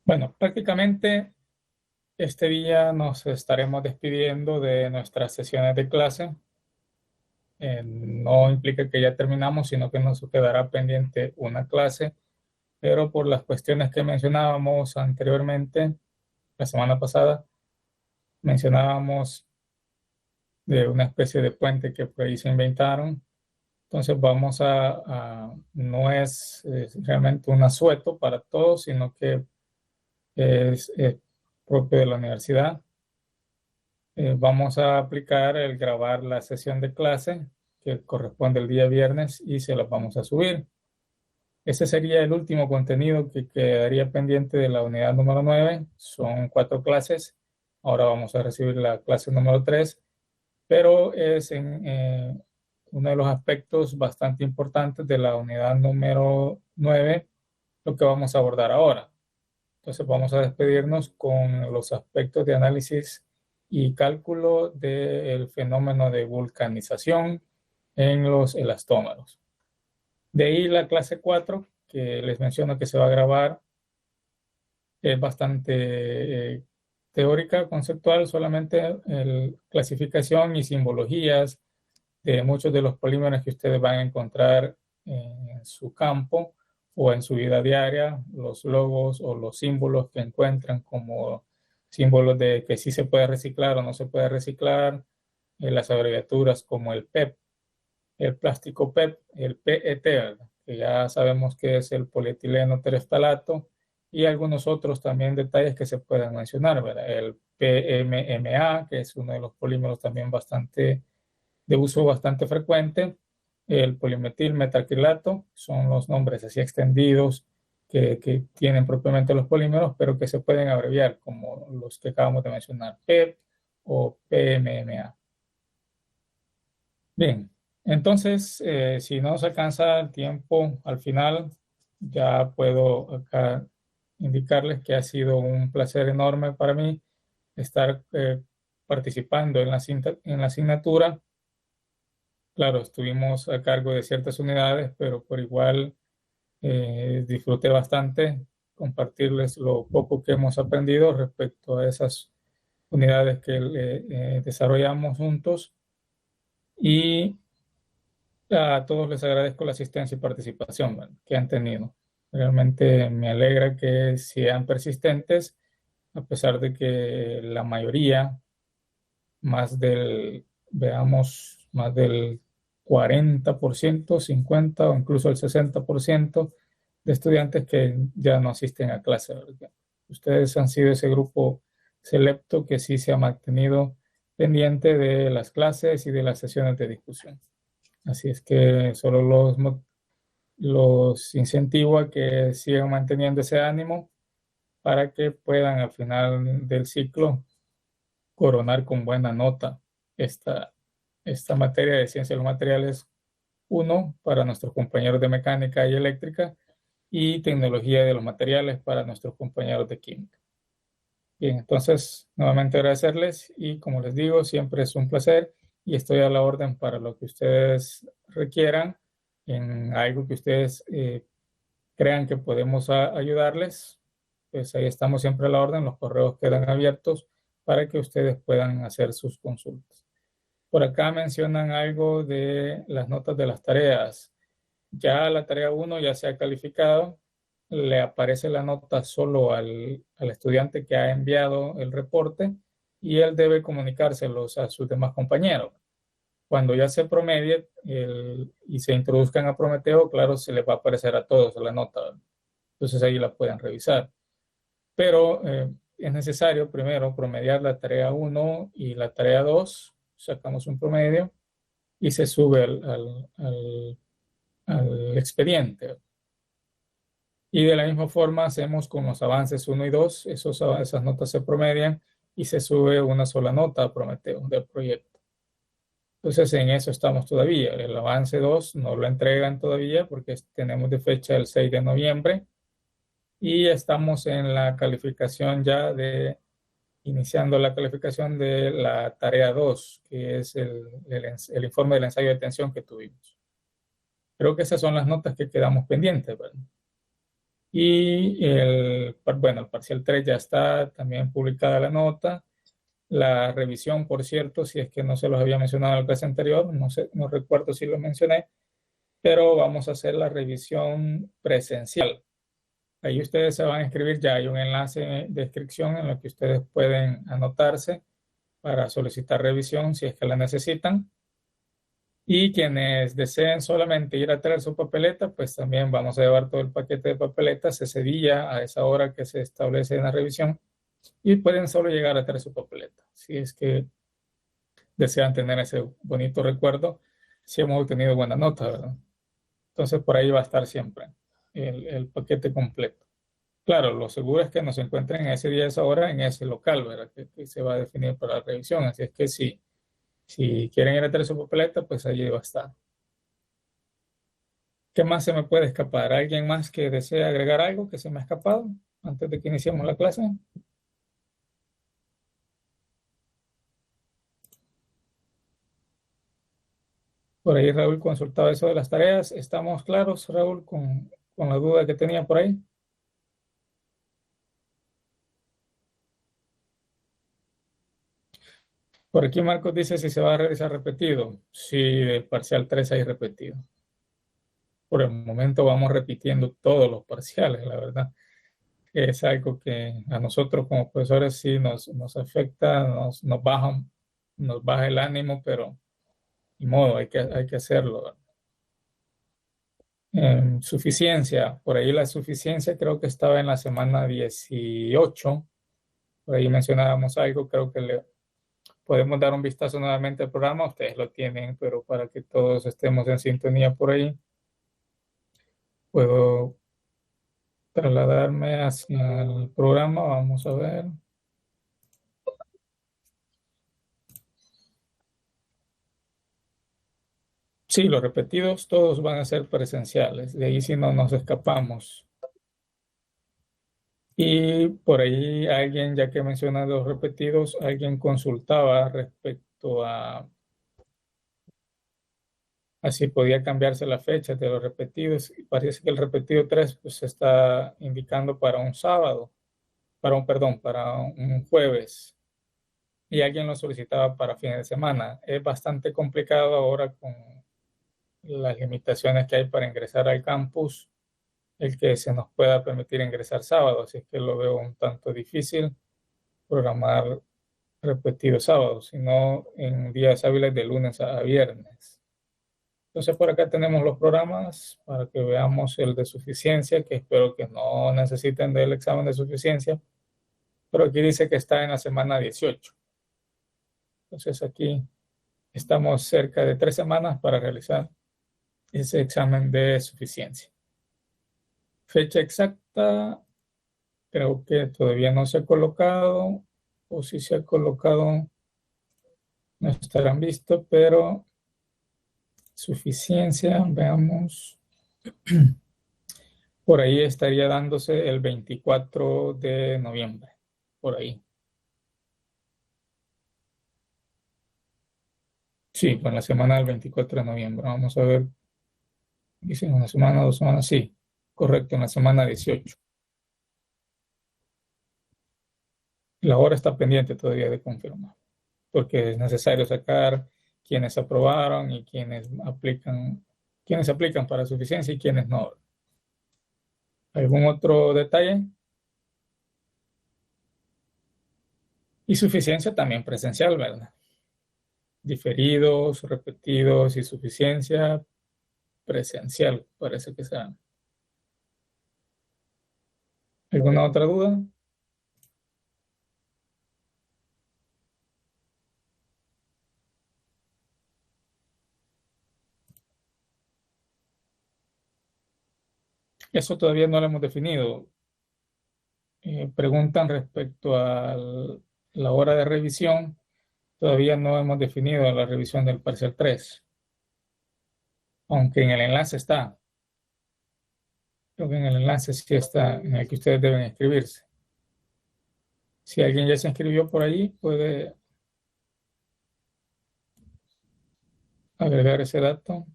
Bueno, prácticamente este día nos estaremos despidiendo de nuestras sesiones de clase. No implica que ya terminamos, sino que nos quedará pendiente una clase, pero por las cuestiones que mencionábamos anteriormente, la semana pasada, mencionábamos de una especie de puente que por ahí se inventaron. Entonces no es realmente un asueto para todos, sino que es propio de la universidad. Vamos a aplicar el grabar la sesión de clase que corresponde el día viernes y se los vamos a subir. Ese sería el último contenido que quedaría pendiente de la unidad número 9. Son 4 clases. Ahora vamos a recibir la clase número 3, pero es en uno de los aspectos bastante importantes de la unidad número 9 lo que vamos a abordar ahora. Entonces vamos a despedirnos con los aspectos de análisis y cálculo del fenómeno de vulcanización en los elastómeros. De ahí la clase 4 que les menciono que se va a grabar, es bastante teórica, conceptual, solamente clasificación y simbologías de muchos de los polímeros que ustedes van a encontrar en su campo o en su vida diaria, los logos o los símbolos que encuentran como símbolos de que sí se puede reciclar o no se puede reciclar, las abreviaturas como el PEP, el plástico PEP, el PET, ¿verdad? Que ya sabemos que es el polietileno tereftalato, y algunos otros también detalles que se pueden mencionar, ¿verdad? El PMMA, que es uno de los polímeros también de uso bastante frecuente, el polimetil metacrilato, son los nombres así extendidos que tienen propiamente los polímeros, pero que se pueden abreviar, como los que acabamos de mencionar, PEP o PMMA. Bien, entonces, si no nos alcanza el tiempo al final, ya puedo acá indicarles que ha sido un placer enorme para mí estar participando en en la asignatura. Claro, estuvimos a cargo de ciertas unidades, pero por igual disfruté bastante compartirles lo poco que hemos aprendido respecto a esas unidades que desarrollamos juntos. Y a todos les agradezco la asistencia y participación, ¿verdad?, que han tenido. Realmente me alegra que sean persistentes, a pesar de que la mayoría, más del 40%, 50 o incluso el 60% de estudiantes que ya no asisten a clase, ¿verdad? Ustedes han sido ese grupo selecto que sí se ha mantenido pendiente de las clases y de las sesiones de discusión. Así es que solo los incentivo a que sigan manteniendo ese ánimo para que puedan al final del ciclo coronar con buena nota esta, esta materia de ciencia de los materiales uno para nuestros compañeros de mecánica y eléctrica, y tecnología de los materiales para nuestros compañeros de química. Bien, entonces nuevamente agradecerles y como les digo, siempre es un placer y estoy a la orden para lo que ustedes requieran en algo que ustedes crean que podemos ayudarles. Pues ahí estamos siempre a la orden, los correos quedan abiertos para que ustedes puedan hacer sus consultas. Por acá mencionan algo de las notas de las tareas. Ya la tarea uno ya se ha calificado, le aparece la nota solo al estudiante que ha enviado el reporte y él debe comunicárselos a sus demás compañeros. Cuando ya se promedie y se introduzcan a Prometeo, claro, se les va a aparecer a todos la nota. Entonces ahí la pueden revisar. Pero es necesario primero promediar la tarea uno y la tarea 2, sacamos un promedio y se sube al expediente. Y de la misma forma hacemos con los avances uno y 2, esas notas se promedian y se sube una sola nota a Prometeo del proyecto. Entonces en eso estamos todavía. El avance 2 no lo entregan todavía porque tenemos de fecha el 6 de noviembre y estamos en la calificación ya iniciando la calificación de la tarea 2, que es el informe del ensayo de tensión que tuvimos. Creo que esas son las notas que quedamos pendientes, ¿verdad? Y bueno, el parcial 3 ya está también publicada la nota. La revisión, por cierto, si es que no se los había mencionado en la clase anterior, no sé, no recuerdo si lo mencioné, pero vamos a hacer la revisión presencial. Ahí ustedes se van a inscribir, ya hay un enlace de inscripción en el que ustedes pueden anotarse para solicitar revisión si es que la necesitan. Y quienes deseen solamente ir a traer su papeleta, pues también vamos a llevar todo el paquete de papeletas ese día a esa hora que se establece en la revisión y pueden solo llegar a traer su papeleta. Si es que desean tener ese bonito recuerdo, si hemos obtenido buena nota, ¿verdad? Entonces por ahí va a estar siempre el paquete completo. Claro, lo seguro es que nos encuentren ese día, esa hora, en ese local, ¿verdad? Que se va a definir para la revisión. Así es que si quieren ir a traer su papeleta, pues allí va a estar. ¿Qué más se me puede escapar? ¿Alguien más que desee agregar algo que se me ha escapado antes de que iniciemos la clase? Por ahí Raúl consultaba eso de las tareas. ¿Estamos claros, Raúl, con la duda que tenía por ahí? Por aquí Marcos dice si se va a realizar repetido. Sí, del parcial 3 hay repetido. Por el momento vamos repitiendo todos los parciales, la verdad. Es algo que a nosotros como profesores sí nos afecta, nos baja el ánimo, pero ni modo, hay que hacerlo. Suficiencia, por ahí la suficiencia creo que estaba en la semana 18, por ahí mencionábamos algo, creo que le podemos dar un vistazo nuevamente al programa, ustedes lo tienen, pero para que todos estemos en sintonía por ahí, puedo trasladarme hacia el programa, vamos a ver. Sí, los repetidos todos van a ser presenciales, de ahí si no nos escapamos. Y por ahí alguien, ya que menciona los repetidos, alguien consultaba respecto a si podía cambiarse la fecha de los repetidos. Y parece que el repetido 3 pues, se está indicando para un sábado, perdón, para un jueves. Y alguien lo solicitaba para fines de semana. Es bastante complicado ahora con las limitaciones que hay para ingresar al campus, el que se nos pueda permitir ingresar sábado. Así es que lo veo un tanto difícil programar repetidos sábados, sino en días hábiles de lunes a viernes. Entonces por acá tenemos los programas para que veamos el de suficiencia, que espero que no necesiten del examen de suficiencia, pero aquí dice que está en la semana 18. Entonces aquí estamos cerca de 3 semanas para realizar ese examen de suficiencia. Fecha exacta, creo que todavía no se ha colocado, o si se ha colocado, no estarán vistos, pero suficiencia, veamos. Por ahí estaría dándose el 24 de noviembre, por ahí. Sí, con la semana del 24 de noviembre. Vamos a ver, dicen una semana, 2 semanas, sí, correcto, en la semana 18. La hora está pendiente todavía de confirmar, porque es necesario sacar quienes aprobaron y quienes aplican para suficiencia y quienes no. ¿Algún otro detalle? Y suficiencia también presencial, ¿verdad? Diferidos, repetidos y suficiencia presencial, parece que sea. ¿Alguna otra duda? Eso todavía no lo hemos definido. Preguntan respecto a la hora de revisión. Todavía no hemos definido la revisión del parcial 3, aunque en el enlace está. Creo que en el enlace sí está, en el que ustedes deben inscribirse. Si alguien ya se inscribió por ahí, puede agregar ese dato.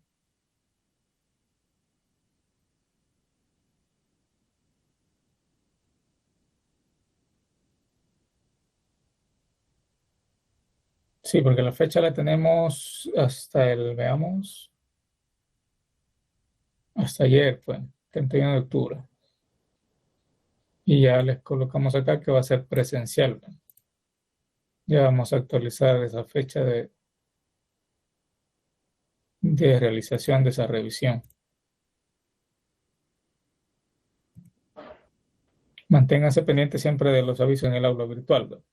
Sí, porque la fecha la tenemos hasta veamos, hasta ayer, fue 31 de octubre. Y ya les colocamos acá que va a ser presencial. Ya vamos a actualizar esa fecha de realización de esa revisión. Manténganse pendientes siempre de los avisos en el aula virtual, ¿no?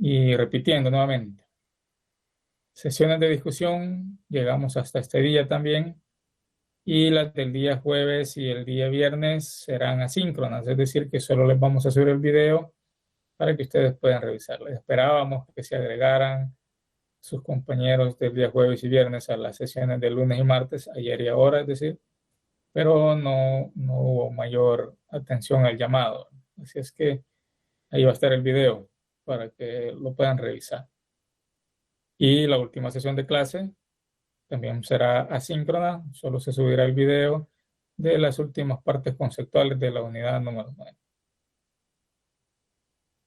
Y repitiendo nuevamente, sesiones de discusión, llegamos hasta este día también, y las del día jueves y el día viernes serán asíncronas, es decir, que solo les vamos a subir el video para que ustedes puedan revisarlo. Esperábamos que se agregaran sus compañeros del día jueves y viernes a las sesiones de lunes y martes, ayer y ahora, es decir, pero no hubo mayor atención al llamado. Así es que ahí va a estar el video para que lo puedan revisar. Y la última sesión de clase también será asíncrona, solo se subirá el video de las últimas partes conceptuales de la unidad número 9.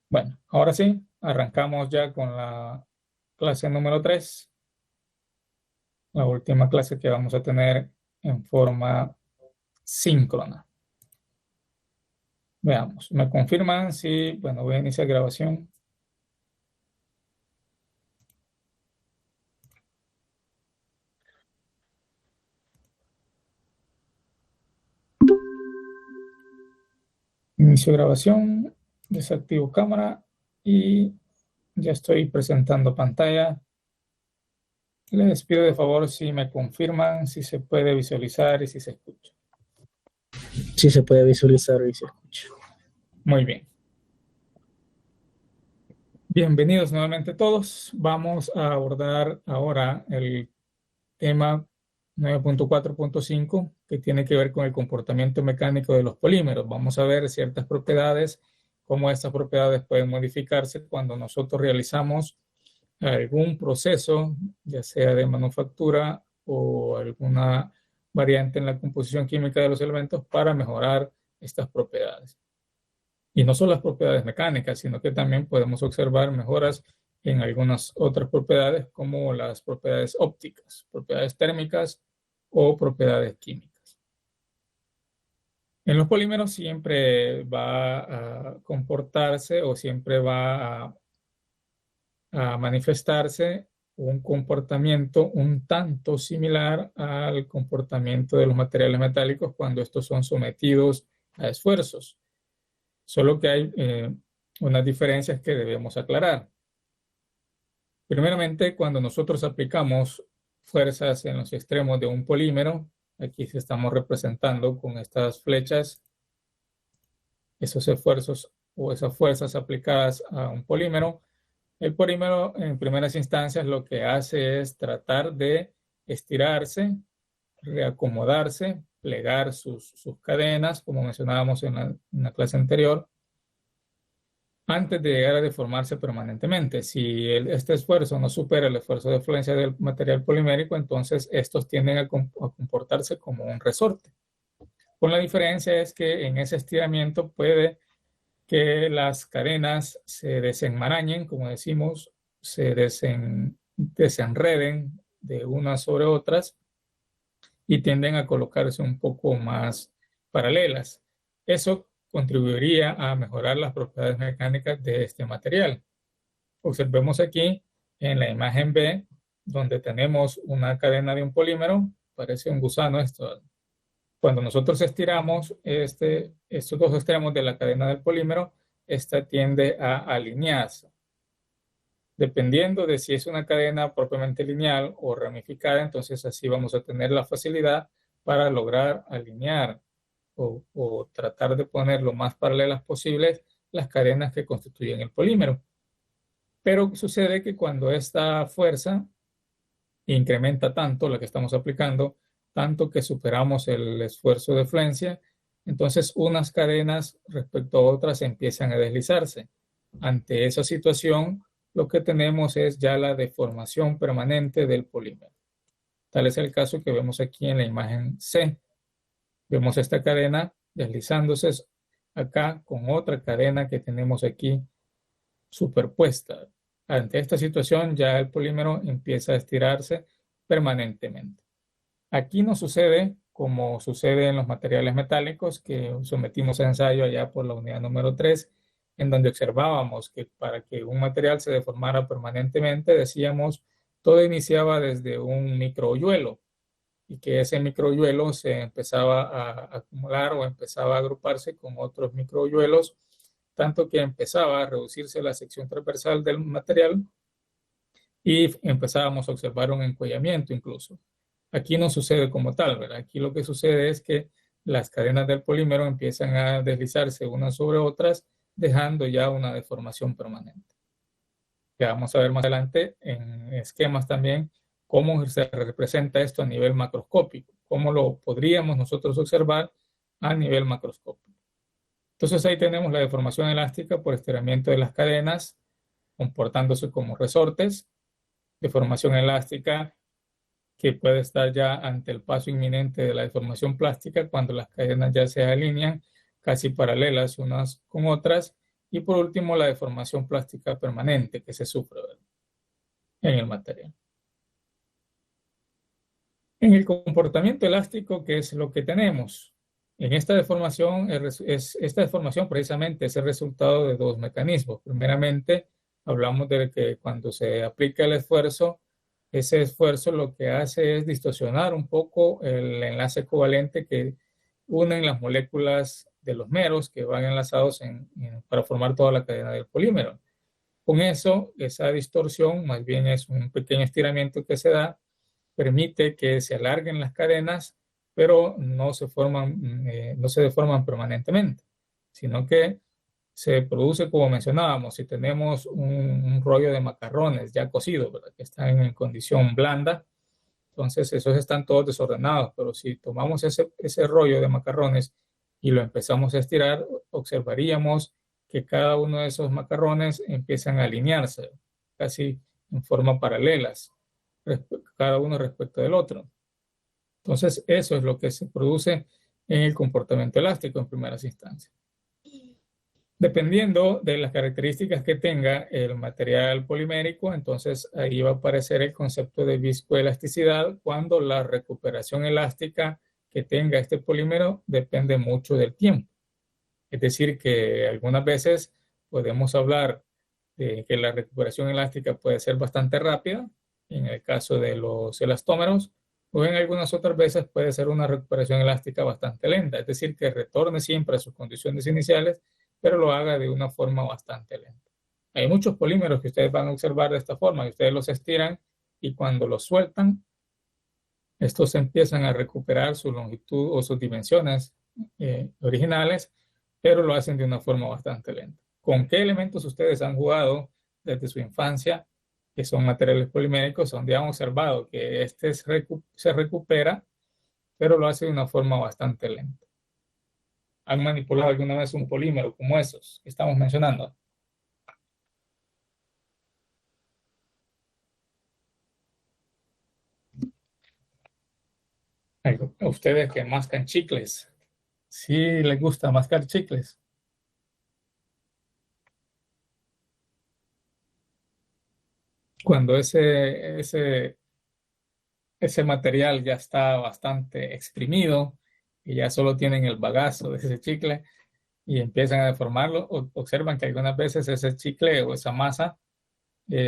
Bueno, ahora sí, arrancamos ya con la clase número 3, la última clase que vamos a tener en forma síncrona. Veamos, me confirman si, bueno, voy a iniciar grabación. Inicio grabación, desactivo cámara y ya estoy presentando pantalla. Les pido de favor si me confirman si se puede visualizar y si se escucha. Sí se puede visualizar y se escucha. Muy bien. Bienvenidos nuevamente todos. Vamos a abordar ahora el tema 9.4.5 que tiene que ver con el comportamiento mecánico de los polímeros. Vamos a ver ciertas propiedades, cómo estas propiedades pueden modificarse cuando nosotros realizamos algún proceso, ya sea de manufactura o alguna variante en la composición química de los elementos para mejorar estas propiedades. Y no solo las propiedades mecánicas, sino que también podemos observar mejoras en algunas otras propiedades como las propiedades ópticas, propiedades térmicas o propiedades químicas. En los polímeros siempre va a comportarse o siempre va a manifestarse un comportamiento un tanto similar al comportamiento de los materiales metálicos cuando estos son sometidos a esfuerzos. Solo que hay unas diferencias que debemos aclarar. Primeramente, cuando nosotros aplicamos fuerzas en los extremos de un polímero, aquí se estamos representando con estas flechas, esos esfuerzos o esas fuerzas aplicadas a un polímero. El polímero en primeras instancias lo que hace es tratar de estirarse, reacomodarse, plegar sus cadenas, como mencionábamos en la clase anterior, antes de llegar a deformarse permanentemente. Si este esfuerzo no supera el esfuerzo de fluencia del material polimérico, entonces estos tienden a comportarse como un resorte. Con la diferencia es que en ese estiramiento puede que las cadenas se desenmarañen, como decimos, se desenreden de unas sobre otras y tienden a colocarse un poco más paralelas. Eso contribuiría a mejorar las propiedades mecánicas de este material. Observemos aquí en la imagen B, donde tenemos una cadena de un polímero, parece un gusano esto. Cuando nosotros estiramos estos dos extremos de la cadena del polímero, esta tiende a alinearse. Dependiendo de si es una cadena propiamente lineal o ramificada, entonces así vamos a tener la facilidad para lograr alinear o tratar de poner lo más paralelas posibles las cadenas que constituyen el polímero. Pero sucede que cuando esta fuerza incrementa tanto la que estamos aplicando, tanto que superamos el esfuerzo de fluencia, entonces unas cadenas respecto a otras empiezan a deslizarse. Ante esa situación, lo que tenemos es ya la deformación permanente del polímero. Tal es el caso que vemos aquí en la imagen C. Vemos esta cadena deslizándose acá con otra cadena que tenemos aquí superpuesta. Ante esta situación ya el polímero empieza a estirarse permanentemente. Aquí no sucede como sucede en los materiales metálicos que sometimos a ensayo allá por la unidad número 3, en donde observábamos que para que un material se deformara permanentemente, decíamos, todo iniciaba desde un microhoyuelo y que ese microhoyuelo se empezaba a acumular o empezaba a agruparse con otros microhoyuelos, tanto que empezaba a reducirse la sección transversal del material y empezábamos a observar un encuellamiento incluso. Aquí no sucede como tal, ¿verdad? Aquí lo que sucede es que las cadenas del polímero empiezan a deslizarse unas sobre otras, dejando ya una deformación permanente. Ya vamos a ver más adelante en esquemas también cómo se representa esto a nivel macroscópico, cómo lo podríamos nosotros observar a nivel macroscópico. Entonces ahí tenemos la deformación elástica por estiramiento de las cadenas, comportándose como resortes, deformación elástica que puede estar ya ante el paso inminente de la deformación plástica cuando las cadenas ya se alinean casi paralelas unas con otras. Y por último, la deformación plástica permanente que se sufre, ¿verdad?, en el material. En el comportamiento elástico, ¿qué es lo que tenemos? En esta deformación, esta deformación precisamente es el resultado de dos mecanismos. Primeramente, hablamos de que cuando se aplica el esfuerzo, ese esfuerzo lo que hace es distorsionar un poco el enlace covalente que unen las moléculas de los meros que van enlazados para formar toda la cadena del polímero. Con eso, esa distorsión más bien es un pequeño estiramiento que se da, permite que se alarguen las cadenas, pero no se deforman permanentemente, sino que se produce, como mencionábamos, si tenemos un rollo de macarrones ya cocidos, ¿verdad?, que están en condición blanda, entonces esos están todos desordenados, pero si tomamos ese rollo de macarrones y lo empezamos a estirar, observaríamos que cada uno de esos macarrones empiezan a alinearse casi en forma paralelas, cada uno respecto del otro. Entonces eso es lo que se produce en el comportamiento elástico en primeras instancias. Dependiendo de las características que tenga el material polimérico, entonces ahí va a aparecer el concepto de viscoelasticidad cuando la recuperación elástica que tenga este polímero depende mucho del tiempo. Es decir, que algunas veces podemos hablar de que la recuperación elástica puede ser bastante rápida, en el caso de los elastómeros, o en algunas otras veces puede ser una recuperación elástica bastante lenta, es decir, que retorne siempre a sus condiciones iniciales, pero lo haga de una forma bastante lenta. Hay muchos polímeros que ustedes van a observar de esta forma, y ustedes los estiran y cuando los sueltan, estos empiezan a recuperar su longitud o sus dimensiones originales, pero lo hacen de una forma bastante lenta. ¿Con qué elementos ustedes han jugado desde su infancia que son materiales poliméricos, donde han observado que este se recupera, pero lo hace de una forma bastante lenta? ¿Han manipulado alguna vez un polímero como esos que estamos mencionando? ¿A ustedes que mascan chicles? ¿Sí les gusta mascar chicles? Cuando ese material ya está bastante exprimido y ya solo tienen el bagazo de ese chicle y empiezan a deformarlo, observan que algunas veces ese chicle o esa masa,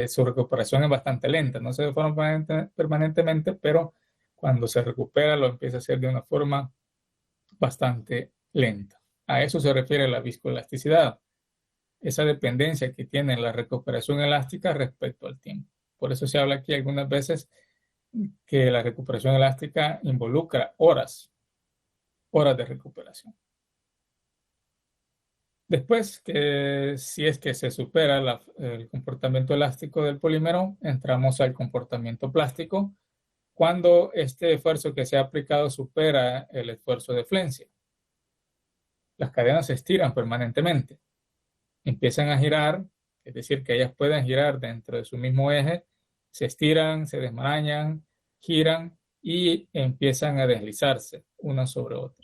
su recuperación es bastante lenta, no se deforma permanentemente, pero cuando se recupera lo empieza a hacer de una forma bastante lenta. A eso se refiere la viscoelasticidad, esa dependencia que tiene la recuperación elástica respecto al tiempo. Por eso se habla aquí algunas veces que la recuperación elástica involucra horas de recuperación. Después, que si es que se supera el comportamiento elástico del polímero, entramos al comportamiento plástico, cuando este esfuerzo que se ha aplicado supera el esfuerzo de flencia. Las cadenas se estiran permanentemente, empiezan a girar, es decir, que ellas pueden girar dentro de su mismo eje, se estiran, se desmarañan, giran y empiezan a deslizarse una sobre otra.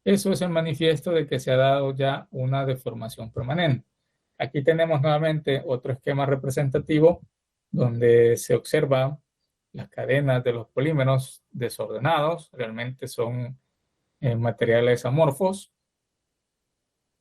Eso es el manifiesto de que se ha dado ya una deformación permanente. Aquí tenemos nuevamente otro esquema representativo donde se observa las cadenas de los polímeros desordenados, realmente son materiales amorfos.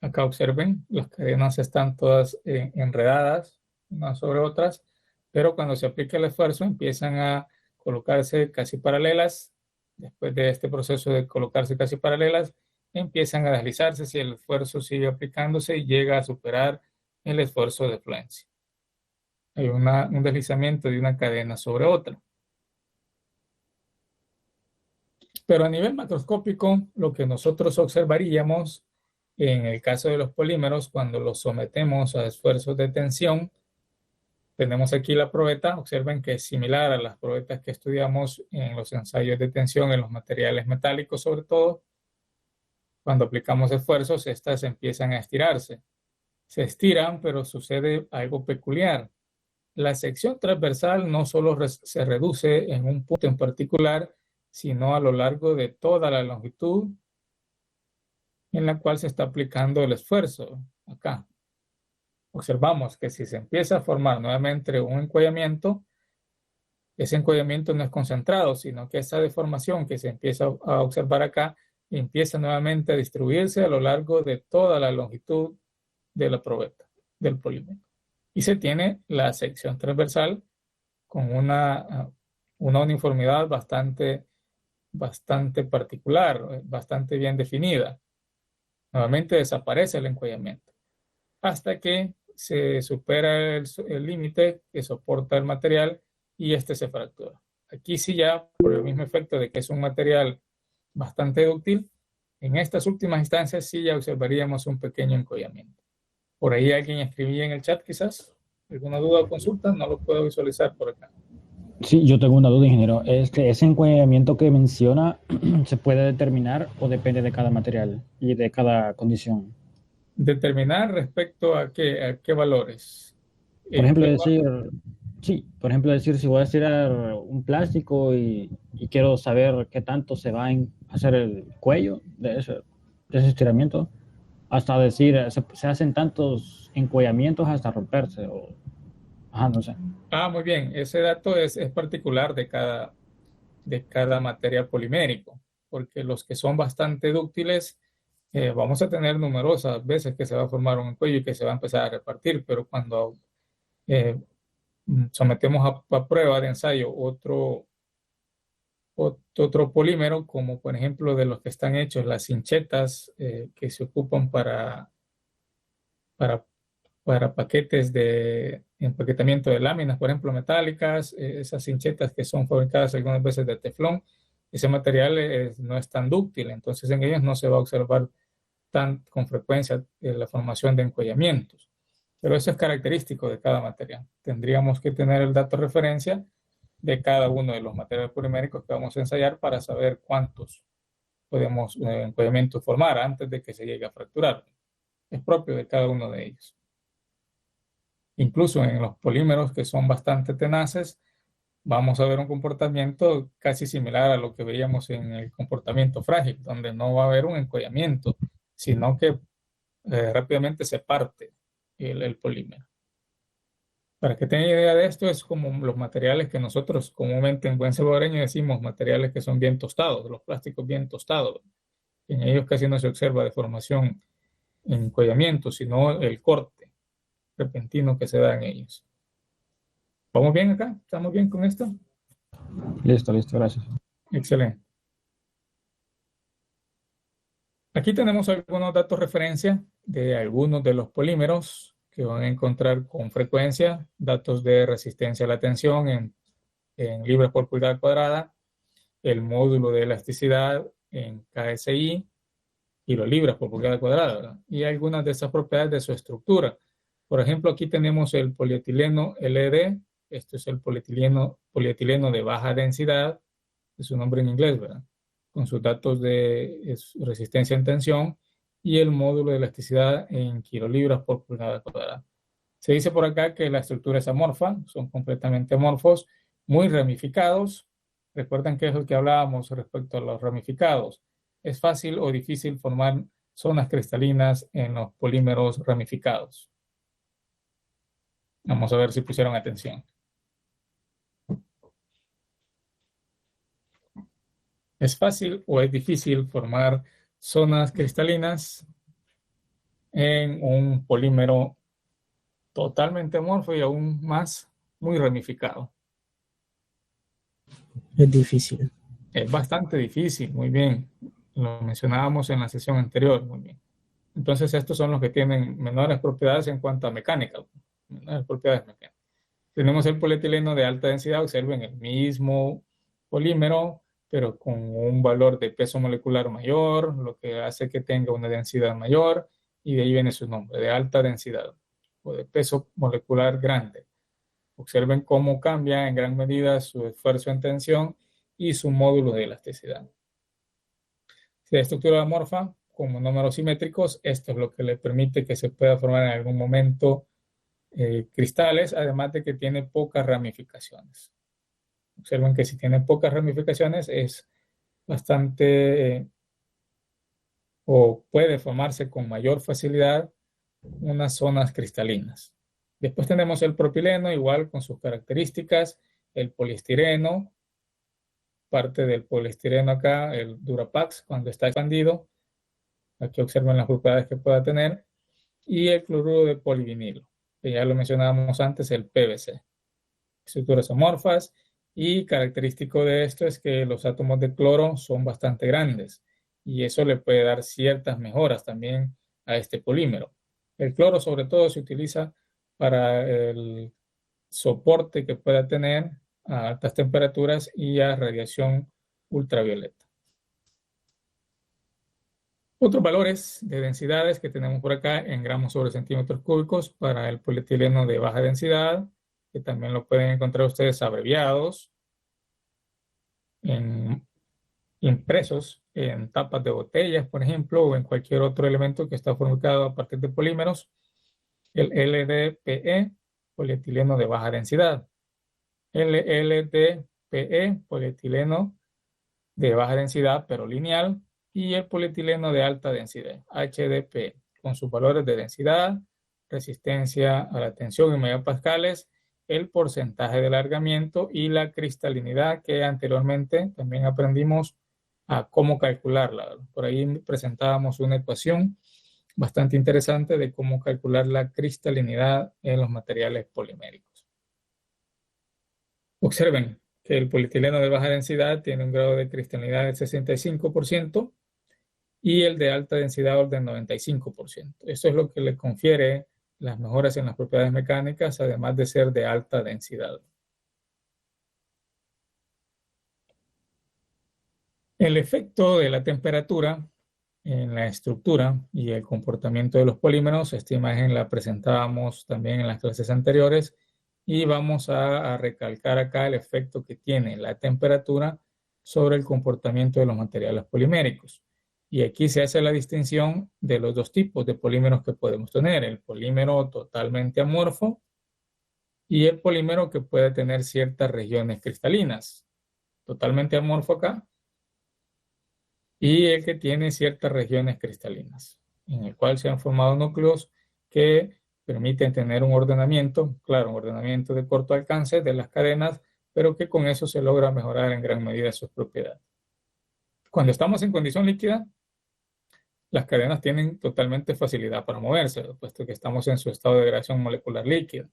Acá observen, las cadenas están todas enredadas unas sobre otras, pero cuando se aplica el esfuerzo empiezan a colocarse casi paralelas. Después de este proceso de colocarse casi paralelas, empiezan a deslizarse si el esfuerzo sigue aplicándose y llega a superar el esfuerzo de fluencia. Hay un deslizamiento de una cadena sobre otra. Pero a nivel macroscópico, lo que nosotros observaríamos en el caso de los polímeros, cuando los sometemos a esfuerzos de tensión, tenemos aquí la probeta. Observen que es similar a las probetas que estudiamos en los ensayos de tensión en los materiales metálicos, sobre todo. Cuando aplicamos esfuerzos, estas empiezan a estirarse. Se estiran, pero sucede algo peculiar. La sección transversal no solo se reduce en un punto en particular, sino a lo largo de toda la longitud en la cual se está aplicando el esfuerzo. Acá observamos que si se empieza a formar nuevamente un encuellamiento, ese encuellamiento no es concentrado, sino que esa deformación que se empieza a observar acá empieza nuevamente a distribuirse a lo largo de toda la longitud de la probeta, del polímero. Y se tiene la sección transversal con una uniformidad bastante particular, bastante bien definida. Nuevamente desaparece el encuellamiento hasta que se supera el límite que soporta el material y este se fractura. Aquí sí, ya por el mismo efecto de que es un material bastante dúctil, en estas últimas instancias sí ya observaríamos un pequeño encollamiento. Por ahí alguien escribía en el chat quizás alguna duda o consulta, no lo puedo visualizar por acá. Sí, yo tengo una duda, ingeniero. ¿Ese encuadramiento que menciona se puede determinar o depende de cada material y de cada condición? Determinar respecto a qué valores. Por ejemplo, decir, si voy a estirar un plástico y quiero saber qué tanto se va a hacer el cuello de ese estiramiento, hasta decir, se hacen tantos encuellamientos hasta romperse, o, no sé. Muy bien, ese dato es particular de cada material polimérico, porque los que son bastante dúctiles, vamos a tener numerosas veces que se va a formar un cuello y que se va a empezar a repartir, pero cuando sometemos a prueba de ensayo otro polímero, como por ejemplo de los que están hechos las hinchetas que se ocupan para paquetes de empaquetamiento de láminas, por ejemplo, metálicas, esas hinchetas que son fabricadas algunas veces de teflón, ese material no es tan dúctil, entonces en ellos no se va a observar con frecuencia la formación de encuellamientos. Pero eso es característico de cada material. Tendríamos que tener el dato de referencia de cada uno de los materiales poliméricos que vamos a ensayar para saber cuántos podemos encuellamientos formar antes de que se llegue a fracturar. Es propio de cada uno de ellos. Incluso en los polímeros que son bastante tenaces, vamos a ver un comportamiento casi similar a lo que veíamos en el comportamiento frágil, donde no va a haber un encollamiento, sino que rápidamente se parte el polímero. Para que tengan idea de esto, es como los materiales que nosotros comúnmente en buen salvadoreño decimos materiales que son bien tostados, los plásticos bien tostados. En ellos casi no se observa deformación en encollamiento, sino el corte repentino que se da en ellos. ¿Vamos bien acá? ¿Estamos bien con esto? Listo, gracias. Excelente. Aquí tenemos algunos datos de referencia de algunos de los polímeros que van a encontrar con frecuencia, datos de resistencia a la tensión en libras por pulgada cuadrada, el módulo de elasticidad en KSI y los libras por pulgada cuadrada, ¿verdad? Y algunas de esas propiedades de su estructura. Por ejemplo, aquí tenemos el polietileno LED. Esto es el polietileno de baja densidad, es su nombre en inglés, ¿verdad? Con sus datos de resistencia en tensión y el módulo de elasticidad en kilolibras por pulgada cuadrada. Se dice por acá que la estructura es amorfa, son completamente amorfos, muy ramificados. Recuerden que es lo que hablábamos respecto a los ramificados. Es fácil o difícil formar zonas cristalinas en los polímeros ramificados. Vamos a ver si pusieron atención. ¿Es fácil o es difícil formar zonas cristalinas en un polímero totalmente amorfo y aún más muy ramificado? Es difícil. Es bastante difícil, muy bien. Lo mencionábamos en la sesión anterior, muy bien. Entonces estos son los que tienen menores propiedades en cuanto a mecánica, menores propiedades mecánicas. Tenemos el polietileno de alta densidad, observen el mismo polímero, pero con un valor de peso molecular mayor, lo que hace que tenga una densidad mayor, y de ahí viene su nombre, de alta densidad o de peso molecular grande. Observen cómo cambia en gran medida su esfuerzo en tensión y su módulo de elasticidad. Si la estructura amorfa con monómeros simétricos, esto es lo que le permite que se pueda formar en algún momento cristales, además de que tiene pocas ramificaciones. Observen que si tiene pocas ramificaciones es bastante o puede formarse con mayor facilidad unas zonas cristalinas. Después tenemos el propileno, igual con sus características, el poliestireno, parte del poliestireno acá, el Durapax, cuando está expandido. Aquí observen las propiedades que pueda tener. Y el cloruro de polivinilo, que ya lo mencionábamos antes, el PVC. Estructuras amorfas, y característico de esto es que los átomos de cloro son bastante grandes y eso le puede dar ciertas mejoras también a este polímero. El cloro sobre todo se utiliza para el soporte que pueda tener a altas temperaturas y a radiación ultravioleta. Otros valores de densidades que tenemos por acá en gramos sobre centímetros cúbicos para el polietileno de baja densidad, que también lo pueden encontrar ustedes abreviados, impresos en tapas de botellas, por ejemplo, o en cualquier otro elemento que está fabricado a partir de polímeros. El LDPE, polietileno de baja densidad. LLDPE, polietileno de baja densidad, pero lineal. Y el polietileno de alta densidad, HDPE, con sus valores de densidad, resistencia a la tensión en megapascales, el porcentaje de alargamiento y la cristalinidad, que anteriormente también aprendimos a cómo calcularla. Por ahí presentábamos una ecuación bastante interesante de cómo calcular la cristalinidad en los materiales poliméricos. Observen que el polietileno de baja densidad tiene un grado de cristalinidad del 65% y el de alta densidad del 95%. Eso es lo que le confiere las mejoras en las propiedades mecánicas, además de ser de alta densidad. El efecto de la temperatura en la estructura y el comportamiento de los polímeros, esta imagen la presentábamos también en las clases anteriores y vamos a recalcar acá el efecto que tiene la temperatura sobre el comportamiento de los materiales poliméricos. Y aquí se hace la distinción de los dos tipos de polímeros que podemos tener, el polímero totalmente amorfo y el polímero que puede tener ciertas regiones cristalinas. Totalmente amorfo acá, y el que tiene ciertas regiones cristalinas, en el cual se han formado núcleos que permiten tener un ordenamiento, claro, un ordenamiento de corto alcance de las cadenas, pero que con eso se logra mejorar en gran medida sus propiedades. Cuando estamos en condición líquida, las cadenas tienen totalmente facilidad para moverse, puesto que estamos en su estado de degradación molecular líquida.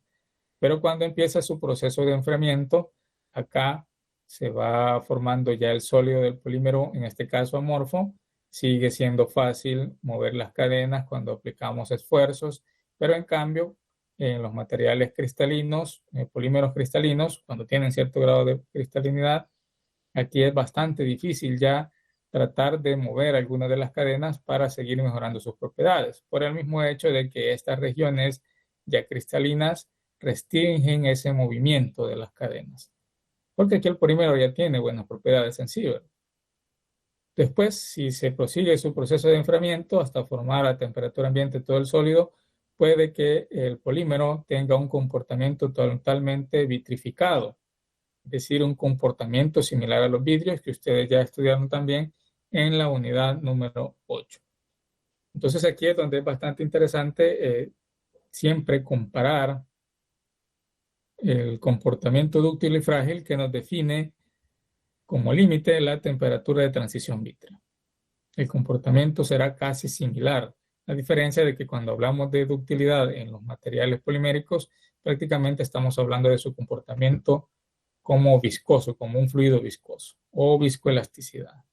Pero cuando empieza su proceso de enfriamiento, acá se va formando ya el sólido del polímero, en este caso amorfo. Sigue siendo fácil mover las cadenas cuando aplicamos esfuerzos, pero en cambio, en los materiales cristalinos, polímeros cristalinos, cuando tienen cierto grado de cristalinidad, aquí es bastante difícil ya tratar de mover algunas de las cadenas para seguir mejorando sus propiedades, por el mismo hecho de que estas regiones ya cristalinas restringen ese movimiento de las cadenas, porque aquí el polímero ya tiene buenas propiedades en sí. Después, si se prosigue su proceso de enfriamiento hasta formar a temperatura ambiente todo el sólido, puede que el polímero tenga un comportamiento totalmente vitrificado, es decir, un comportamiento similar a los vidrios que ustedes ya estudiaron también en la unidad número 8. Entonces aquí es donde es bastante interesante siempre comparar el comportamiento dúctil y frágil que nos define como límite la temperatura de transición vítrea. El comportamiento será casi similar, a diferencia de que cuando hablamos de ductilidad en los materiales poliméricos, prácticamente estamos hablando de su comportamiento como viscoso, como un fluido viscoso o viscoelasticidad.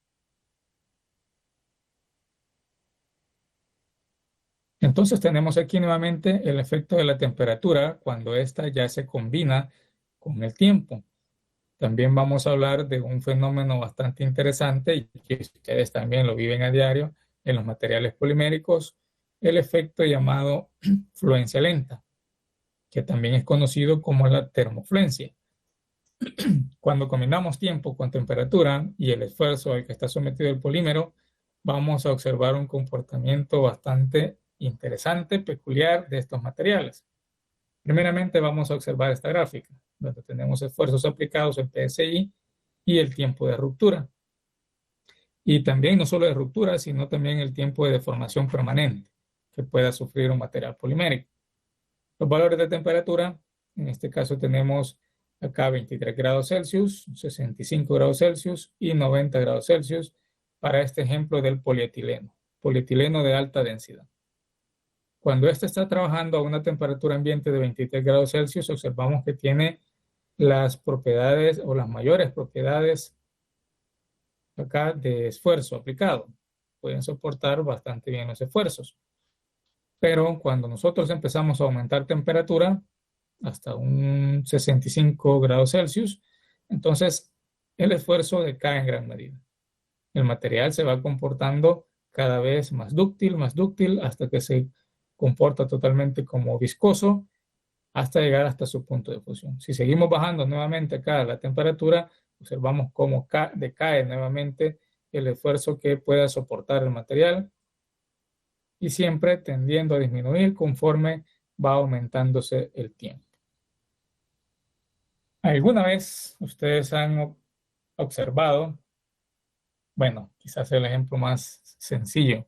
Entonces tenemos aquí nuevamente el efecto de la temperatura cuando ésta ya se combina con el tiempo. También vamos a hablar de un fenómeno bastante interesante y que ustedes también lo viven a diario en los materiales poliméricos, el efecto llamado fluencia lenta, que también es conocido como la termofluencia. Cuando combinamos tiempo con temperatura y el esfuerzo al que está sometido el polímero, vamos a observar un comportamiento bastante interesante, peculiar de estos materiales. Primeramente vamos a observar esta gráfica, donde tenemos esfuerzos aplicados en PSI y el tiempo de ruptura. Y también no solo de ruptura, sino también el tiempo de deformación permanente que pueda sufrir un material polimérico. Los valores de temperatura, en este caso tenemos acá 23 grados Celsius, 65 grados Celsius y 90 grados Celsius para este ejemplo del polietileno de alta densidad. Cuando éste está trabajando a una temperatura ambiente de 23 grados Celsius, observamos que tiene las propiedades o las mayores propiedades acá de esfuerzo aplicado. Pueden soportar bastante bien los esfuerzos. Pero cuando nosotros empezamos a aumentar temperatura hasta un 65 grados Celsius, entonces el esfuerzo decae en gran medida. El material se va comportando cada vez más dúctil, hasta que se comporta totalmente como viscoso hasta llegar hasta su punto de fusión. Si seguimos bajando nuevamente acá la temperatura, observamos cómo decae nuevamente el esfuerzo que pueda soportar el material y siempre tendiendo a disminuir conforme va aumentándose el tiempo. ¿Alguna vez ustedes han observado, bueno, quizás el ejemplo más sencillo,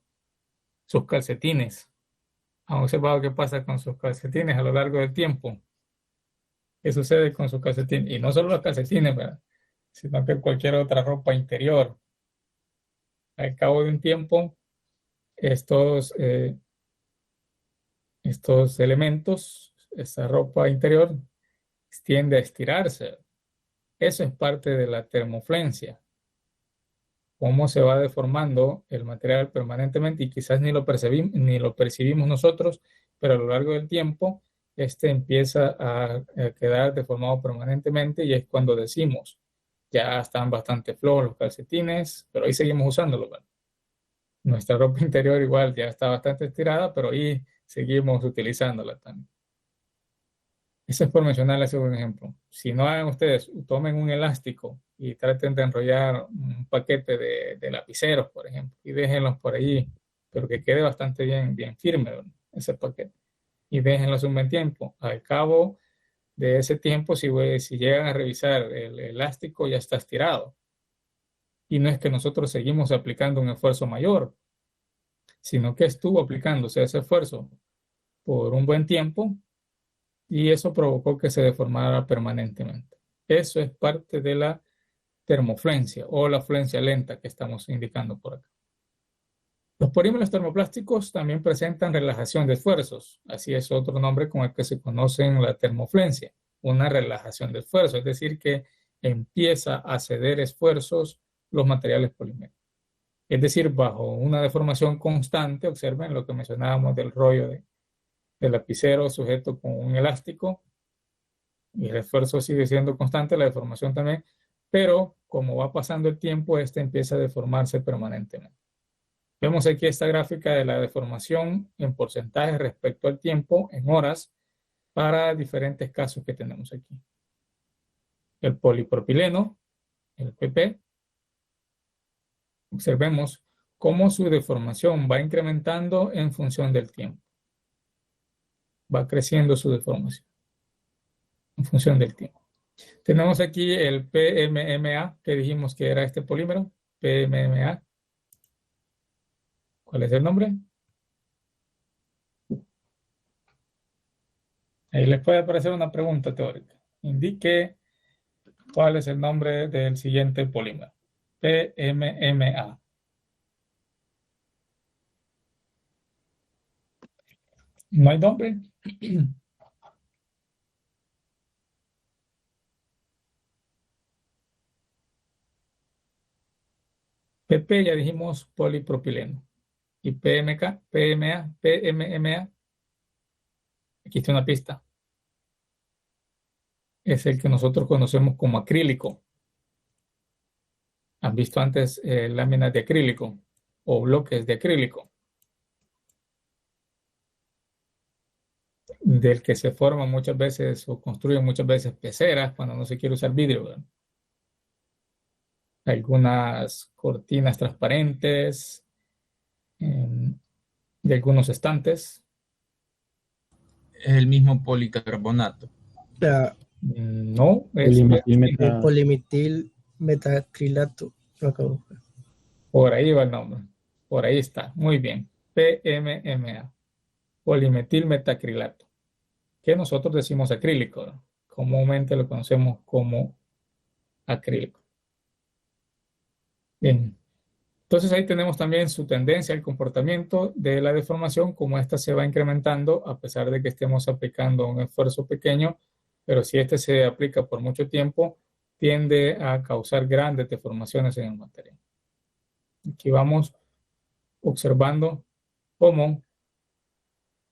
sus calcetines? ¿Han observado qué pasa con sus calcetines a lo largo del tiempo? ¿Qué sucede con sus calcetines? Y no solo los calcetines, ¿verdad? Sino que cualquier otra ropa interior. Al cabo de un tiempo, estos elementos, esa ropa interior, tiende a estirarse. Eso es parte de la termoflencia. Cómo se va deformando el material permanentemente y quizás ni lo percibimos nosotros, pero a lo largo del tiempo este empieza a quedar deformado permanentemente y es cuando decimos, ya están bastante flojos los calcetines, pero ahí seguimos usándolos, ¿verdad? Nuestra ropa interior igual ya está bastante estirada, pero ahí seguimos utilizándola también. Eso es por mencionarles un ejemplo. Si no hagan ustedes, tomen un elástico y traten de enrollar un paquete de lapiceros, por ejemplo, y déjenlos por allí, pero que quede bastante bien firme, ¿no?, ese paquete. Y déjenlos un buen tiempo. Al cabo de ese tiempo, si llegan a revisar, el elástico ya está estirado. Y no es que nosotros seguimos aplicando un esfuerzo mayor, sino que estuvo aplicándose ese esfuerzo por un buen tiempo y eso provocó que se deformara permanentemente. Eso es parte de la termofluencia o la fluencia lenta que estamos indicando por acá. Los polímeros termoplásticos también presentan relajación de esfuerzos. Así es otro nombre con el que se conocen la termofluencia, una relajación de esfuerzo, es decir, que empieza a ceder esfuerzos los materiales polímeros. Es decir, bajo una deformación constante, observen lo que mencionábamos del rollo de lapicero sujeto con un elástico, y el esfuerzo sigue siendo constante, la deformación también, pero como va pasando el tiempo, este empieza a deformarse permanentemente. Vemos aquí esta gráfica de la deformación en porcentaje respecto al tiempo, en horas, para diferentes casos que tenemos aquí. El polipropileno, el PP, observemos cómo su deformación va incrementando en función del tiempo. Va creciendo su deformación en función del tiempo. Tenemos aquí el PMMA, que dijimos que era este polímero, PMMA. ¿Cuál es el nombre? Ahí les puede aparecer una pregunta teórica. indique cuál es el nombre del siguiente polímero. PMMA. ¿No hay nombre? PP ya dijimos polipropileno. Y PMK, PMA, PMMA, aquí está una pista. Es el que nosotros conocemos como acrílico. ¿Han visto antes láminas de acrílico o bloques de acrílico? Del que se forman muchas veces o construyen muchas veces peceras cuando no se quiere usar vidrio, ¿verdad? Algunas cortinas transparentes de algunos estantes. Es el mismo policarbonato. La No, polimetil metacrilato. Lo acabo de buscar. por ahí va el nombre. Por ahí está. Muy bien. PMMA. Polimetilmetacrilato. Que nosotros decimos acrílico, ¿no? Comúnmente lo conocemos como acrílico. Bien. Entonces ahí tenemos también su tendencia al comportamiento de la deformación, como ésta se va incrementando a pesar de que estemos aplicando un esfuerzo pequeño, pero si este se aplica por mucho tiempo, tiende a causar grandes deformaciones en el material. Aquí vamos observando cómo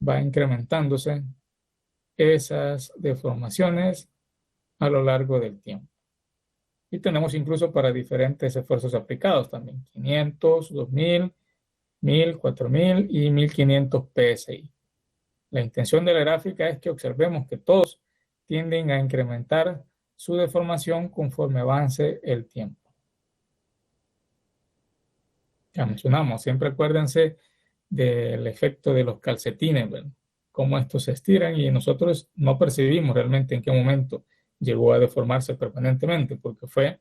va incrementándose esas deformaciones a lo largo del tiempo. Y tenemos incluso para diferentes esfuerzos aplicados también, 500, 2000, 1000, 4000 y 1500 PSI. La intención de la gráfica es que observemos que todos tienden a incrementar su deformación conforme avance el tiempo. Ya mencionamos, siempre acuérdense del efecto de los calcetines, ¿verdad? Cómo estos se estiran y nosotros no percibimos realmente en qué momento llegó a deformarse permanentemente, porque fue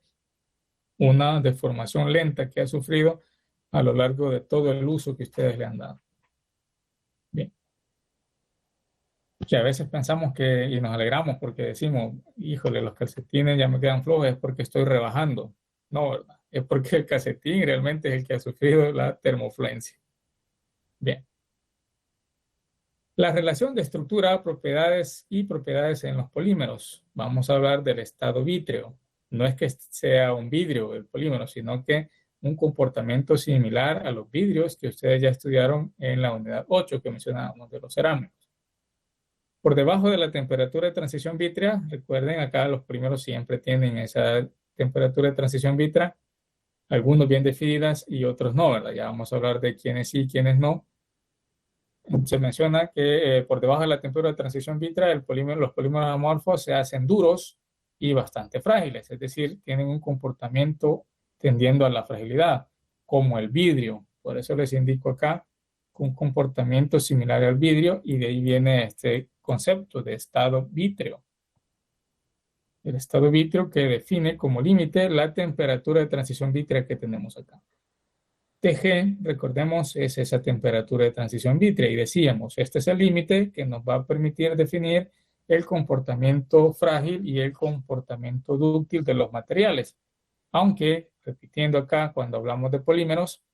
una deformación lenta que ha sufrido a lo largo de todo el uso que ustedes le han dado. Bien. Que a veces pensamos que, y nos alegramos porque decimos, híjole, los calcetines ya me quedan flojos, es porque estoy rebajando. No, ¿verdad? Es porque el calcetín realmente es el que ha sufrido la termofluencia. Bien. La relación de estructura, propiedades y propiedades en los polímeros. Vamos a hablar del estado vítreo. No es que sea un vidrio el polímero, sino que un comportamiento similar a los vidrios que ustedes ya estudiaron en la unidad 8 que mencionábamos de los cerámicos. Por debajo de la temperatura de transición vítrea, recuerden acá los polímeros siempre tienen esa temperatura de transición vítrea, algunos bien definidas y otros no, ¿verdad? Ya vamos a hablar de quiénes sí y quiénes no. Se menciona que por debajo de la temperatura de transición vítrea, los polímeros amorfos se hacen duros y bastante frágiles, es decir, tienen un comportamiento tendiendo a la fragilidad, como el vidrio. Por eso les indico acá un comportamiento similar al vidrio y de ahí viene este concepto de estado vítreo. El estado vítreo que define como límite la temperatura de transición vítrea que tenemos acá. TG, recordemos, es esa temperatura de transición vítrea y decíamos, este es el límite que nos va a permitir definir el comportamiento frágil y el comportamiento dúctil de los materiales. Aunque, repitiendo acá, cuando hablamos de polímeros,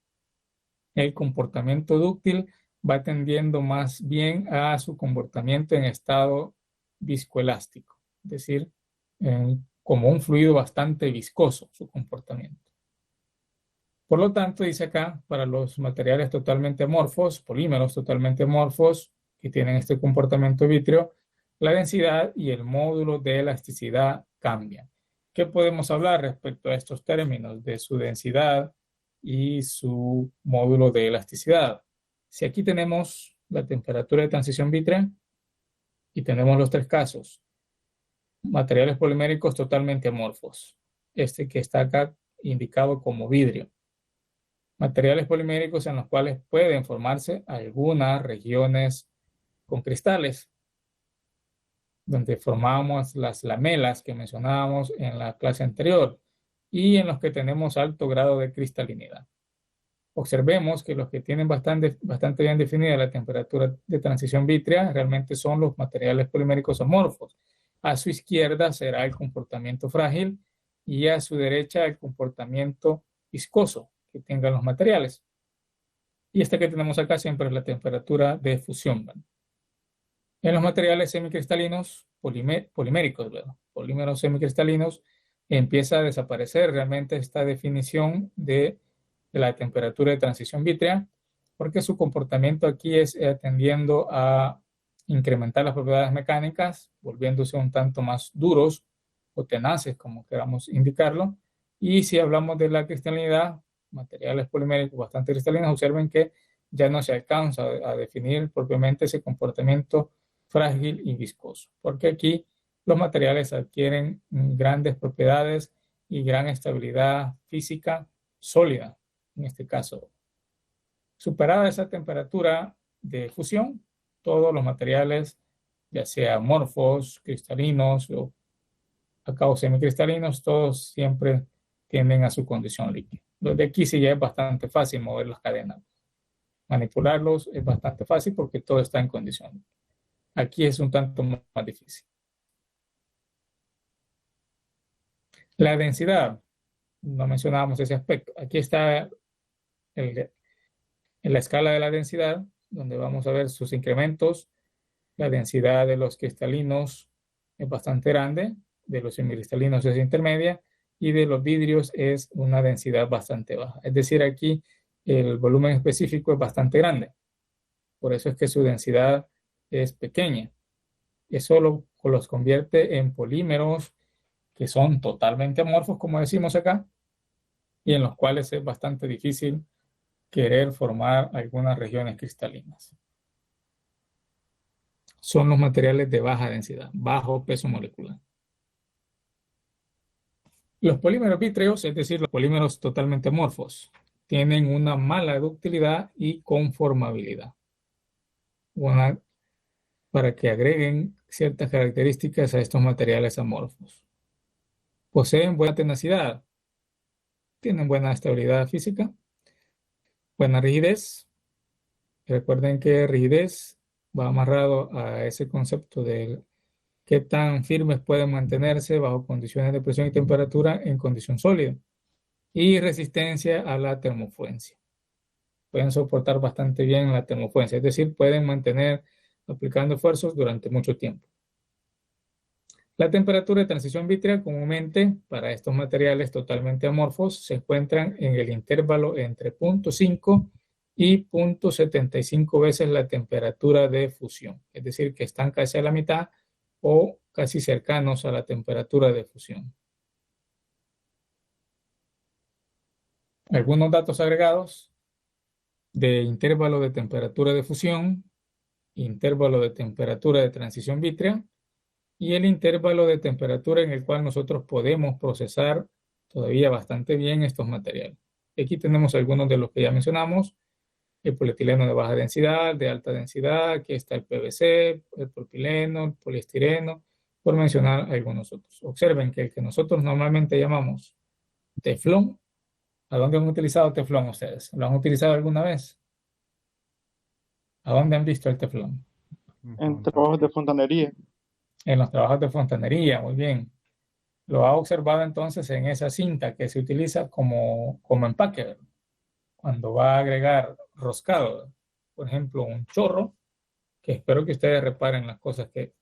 el comportamiento dúctil va tendiendo más bien a su comportamiento en estado viscoelástico, es decir, como un fluido bastante viscoso su comportamiento. Por lo tanto, dice acá, para los materiales totalmente amorfos, polímeros totalmente amorfos que tienen este comportamiento vítreo, la densidad y el módulo de elasticidad cambian. ¿Qué podemos hablar respecto a estos términos de su densidad y su módulo de elasticidad? Si aquí tenemos la temperatura de transición vítrea y tenemos los tres casos, materiales poliméricos totalmente amorfos, este que está acá indicado como vidrio. Materiales poliméricos en los cuales pueden formarse algunas regiones con cristales, donde formamos las lamelas que mencionábamos en la clase anterior y en los que tenemos alto grado de cristalinidad. Observemos que los que tienen bastante bien definida la temperatura de transición vítrea realmente son los materiales poliméricos amorfos A su izquierda será el comportamiento frágil y a su derecha el comportamiento viscoso que tengan los materiales. Y esta que tenemos acá siempre es la temperatura de fusión. En los materiales semicristalinos, poliméricos, ¿verdad? Polímeros semicristalinos, empieza a desaparecer realmente esta definición de la temperatura de transición vítrea, porque su comportamiento aquí es tendiendo a incrementar las propiedades mecánicas, volviéndose un tanto más duros o tenaces, como queramos indicarlo. Y si hablamos de la cristalinidad, materiales poliméricos bastante cristalinos, observen que ya no se alcanza a definir propiamente ese comportamiento frágil y viscoso, porque aquí los materiales adquieren grandes propiedades y gran estabilidad física sólida, en este caso. Superada esa temperatura de fusión, todos los materiales, ya sea amorfos, cristalinos o acá semicristalinos, todos siempre tienden a su condición líquida. Desde aquí sí ya es bastante fácil mover las cadenas. Manipularlos es bastante fácil porque todo está en condición. Aquí es un tanto más difícil. La densidad, no mencionábamos ese aspecto. Aquí está en la escala de la densidad, donde vamos a ver sus incrementos. La densidad de los cristalinos es bastante grande, de los semicristalinos es intermedia y de los vidrios es una densidad bastante baja. Es decir, aquí el volumen específico es bastante grande. Por eso es que su densidad es pequeña. Eso los convierte en polímeros que son totalmente amorfos, como decimos acá, y en los cuales es bastante difícil querer formar algunas regiones cristalinas. Son los materiales de baja densidad, bajo peso molecular. Los polímeros vítreos, es decir, los polímeros totalmente amorfos, tienen una mala ductilidad y conformabilidad. Para que agreguen ciertas características a estos materiales amorfos. Poseen buena tenacidad, tienen buena estabilidad física, buena rigidez. Recuerden que rigidez va amarrado a ese concepto de qué tan firmes pueden mantenerse bajo condiciones de presión y temperatura en condición sólida. Y resistencia a la termofluencia. Pueden soportar bastante bien la termofluencia, es decir, pueden mantener aplicando esfuerzos durante mucho tiempo. La temperatura de transición vítrea comúnmente para estos materiales totalmente amorfos se encuentran en el intervalo entre 0.5 y 0.75 veces la temperatura de fusión, es decir, que están casi a la mitad o casi cercanos a la temperatura de fusión. Algunos datos agregados de intervalo de temperatura de fusión, intervalo de temperatura de transición vítrea y el intervalo de temperatura en el cual nosotros podemos procesar todavía bastante bien estos materiales. Aquí tenemos algunos de los que ya mencionamos, el polietileno de baja densidad, de alta densidad, aquí está el PVC, el propileno, el poliestireno, por mencionar algunos otros. Observen que el que nosotros normalmente llamamos teflón, ¿a dónde han utilizado teflón ustedes? ¿Lo han utilizado alguna vez? ¿A dónde han visto el teflón? En trabajos de fontanería. En los trabajos de fontanería, muy bien. Lo ha observado entonces en esa cinta que se utiliza como empaque, ¿verdad? Cuando va a agregar roscado, ¿verdad? Por ejemplo, un chorro, que espero que ustedes reparen las cosas que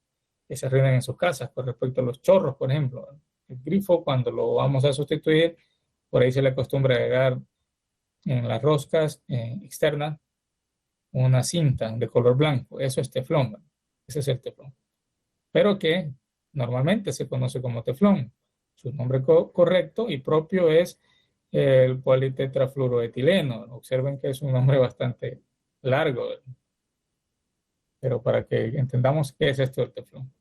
se rinden en sus casas con respecto a los chorros, por ejemplo, ¿verdad? El grifo, cuando lo vamos a sustituir, por ahí se le acostumbra agregar en las roscas externas una cinta de color blanco. Eso es teflón, ¿verdad? Ese es el teflón. Pero que normalmente se conoce como teflón. Su nombre correcto y propio es el politetrafluoroetileno. Observen que es un nombre bastante largo, pero para que entendamos qué es esto del teflón.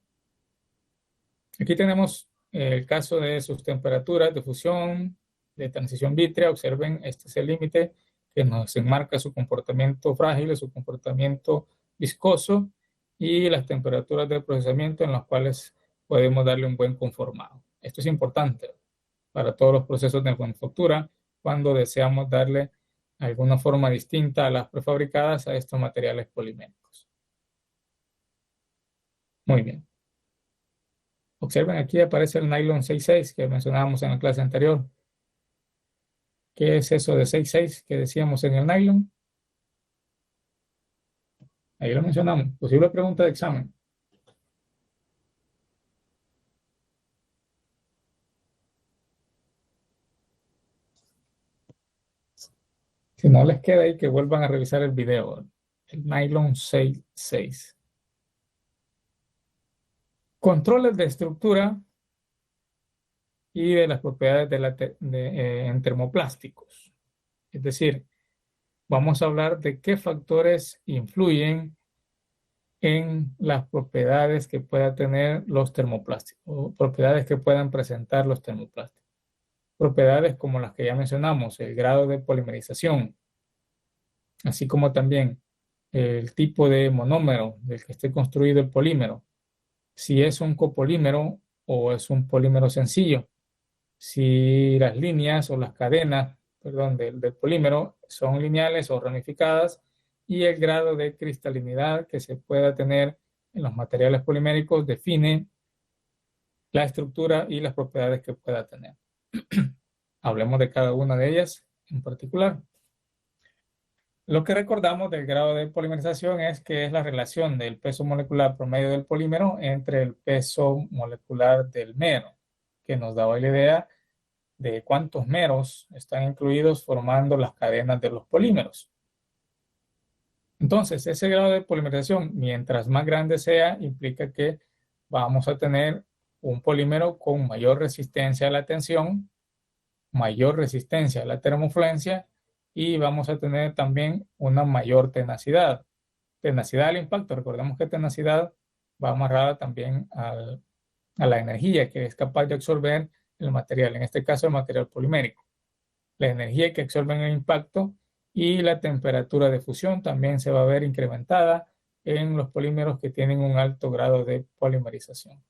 Aquí tenemos el caso de sus temperaturas de fusión, de transición vítrea. Observen, este es el límite que nos enmarca su comportamiento frágil, su comportamiento viscoso y las temperaturas de procesamiento en las cuales podemos darle un buen conformado. Esto es importante para todos los procesos de manufactura cuando deseamos darle alguna forma distinta a las prefabricadas a estos materiales poliméricos. Muy bien. Observen, aquí aparece el nylon 66 que mencionábamos en la clase anterior. ¿Qué es eso de 66 que decíamos en el nylon? Ahí lo mencionamos. Posible pregunta de examen. Si no les queda ahí, que vuelvan a revisar el video. El nylon 66. Controles de estructura y de las propiedades en termoplásticos. Es decir, vamos a hablar de qué factores influyen en las propiedades que puedan tener los termoplásticos, o propiedades que puedan presentar los termoplásticos. Propiedades como las que ya mencionamos, el grado de polimerización, así como también el tipo de monómero del que esté construido el polímero, si es un copolímero o es un polímero sencillo, si las líneas o las cadenas, perdón, del polímero son lineales o ramificadas, y el grado de cristalinidad que se pueda tener en los materiales poliméricos define la estructura y las propiedades que pueda tener. Hablemos de cada una de ellas en particular. Lo que recordamos del grado de polimerización es que es la relación del peso molecular promedio del polímero entre el peso molecular del mero, que nos daba la idea de cuántos meros están incluidos formando las cadenas de los polímeros. Entonces, ese grado de polimerización, mientras más grande sea, implica que vamos a tener un polímero con mayor resistencia a la tensión, mayor resistencia a la termofluencia, y vamos a tener también una mayor tenacidad. Tenacidad al impacto. Recordemos que tenacidad va amarrada también a la energía que es capaz de absorber el material, en este caso el material polimérico. La energía que absorbe el impacto y la temperatura de fusión también se va a ver incrementada en los polímeros que tienen un alto grado de polimerización.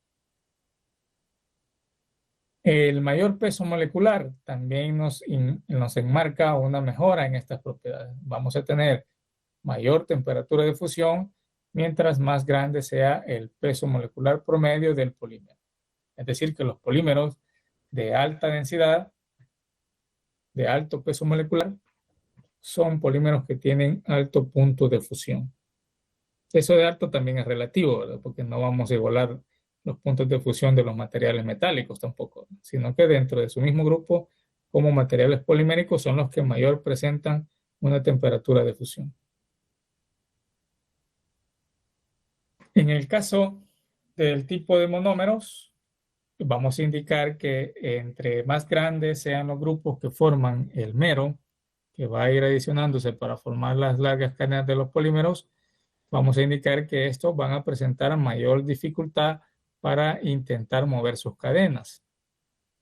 El mayor peso molecular también nos enmarca una mejora en estas propiedades. Vamos a tener mayor temperatura de fusión mientras más grande sea el peso molecular promedio del polímero. Es decir, que los polímeros de alta densidad, de alto peso molecular, son polímeros que tienen alto punto de fusión. Eso de alto también es relativo, ¿verdad? Porque no vamos a igualar los puntos de fusión de los materiales metálicos tampoco, sino que dentro de su mismo grupo, como materiales poliméricos, son los que mayor presentan una temperatura de fusión. En el caso del tipo de monómeros, vamos a indicar que entre más grandes sean los grupos que forman el mero, que va a ir adicionándose para formar las largas cadenas de los polímeros, vamos a indicar que estos van a presentar mayor dificultad para intentar mover sus cadenas.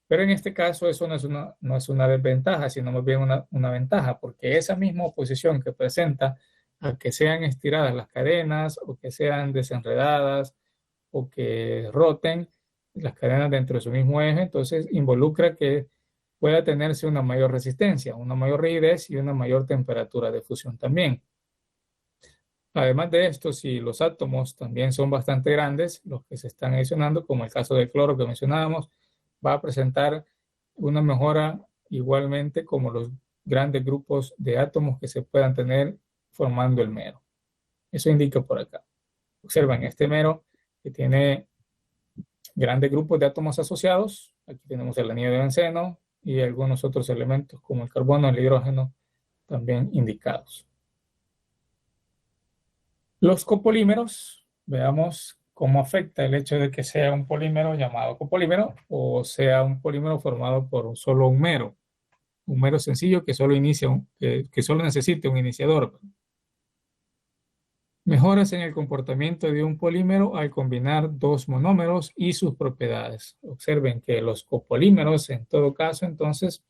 Pero en este caso eso no es una desventaja, sino más bien una ventaja, porque esa misma oposición que presenta a que sean estiradas las cadenas o que sean desenredadas o que roten las cadenas dentro de su mismo eje, entonces involucra que pueda tenerse una mayor resistencia, una mayor rigidez y una mayor temperatura de fusión también. Además de esto, si los átomos también son bastante grandes, los que se están adicionando, como el caso del cloro que mencionábamos, va a presentar una mejora igualmente como los grandes grupos de átomos que se puedan tener formando el mero. Eso indica por acá. Observen este mero que tiene grandes grupos de átomos asociados. Aquí tenemos el anillo de benceno y algunos otros elementos como el carbono, el hidrógeno, también indicados. Los copolímeros, veamos cómo afecta el hecho de que sea un polímero llamado copolímero o sea un polímero formado por solo un mero sencillo que solo necesite un iniciador. Mejoras en el comportamiento de un polímero al combinar dos monómeros y sus propiedades. Observen que los copolímeros, en todo caso, entonces,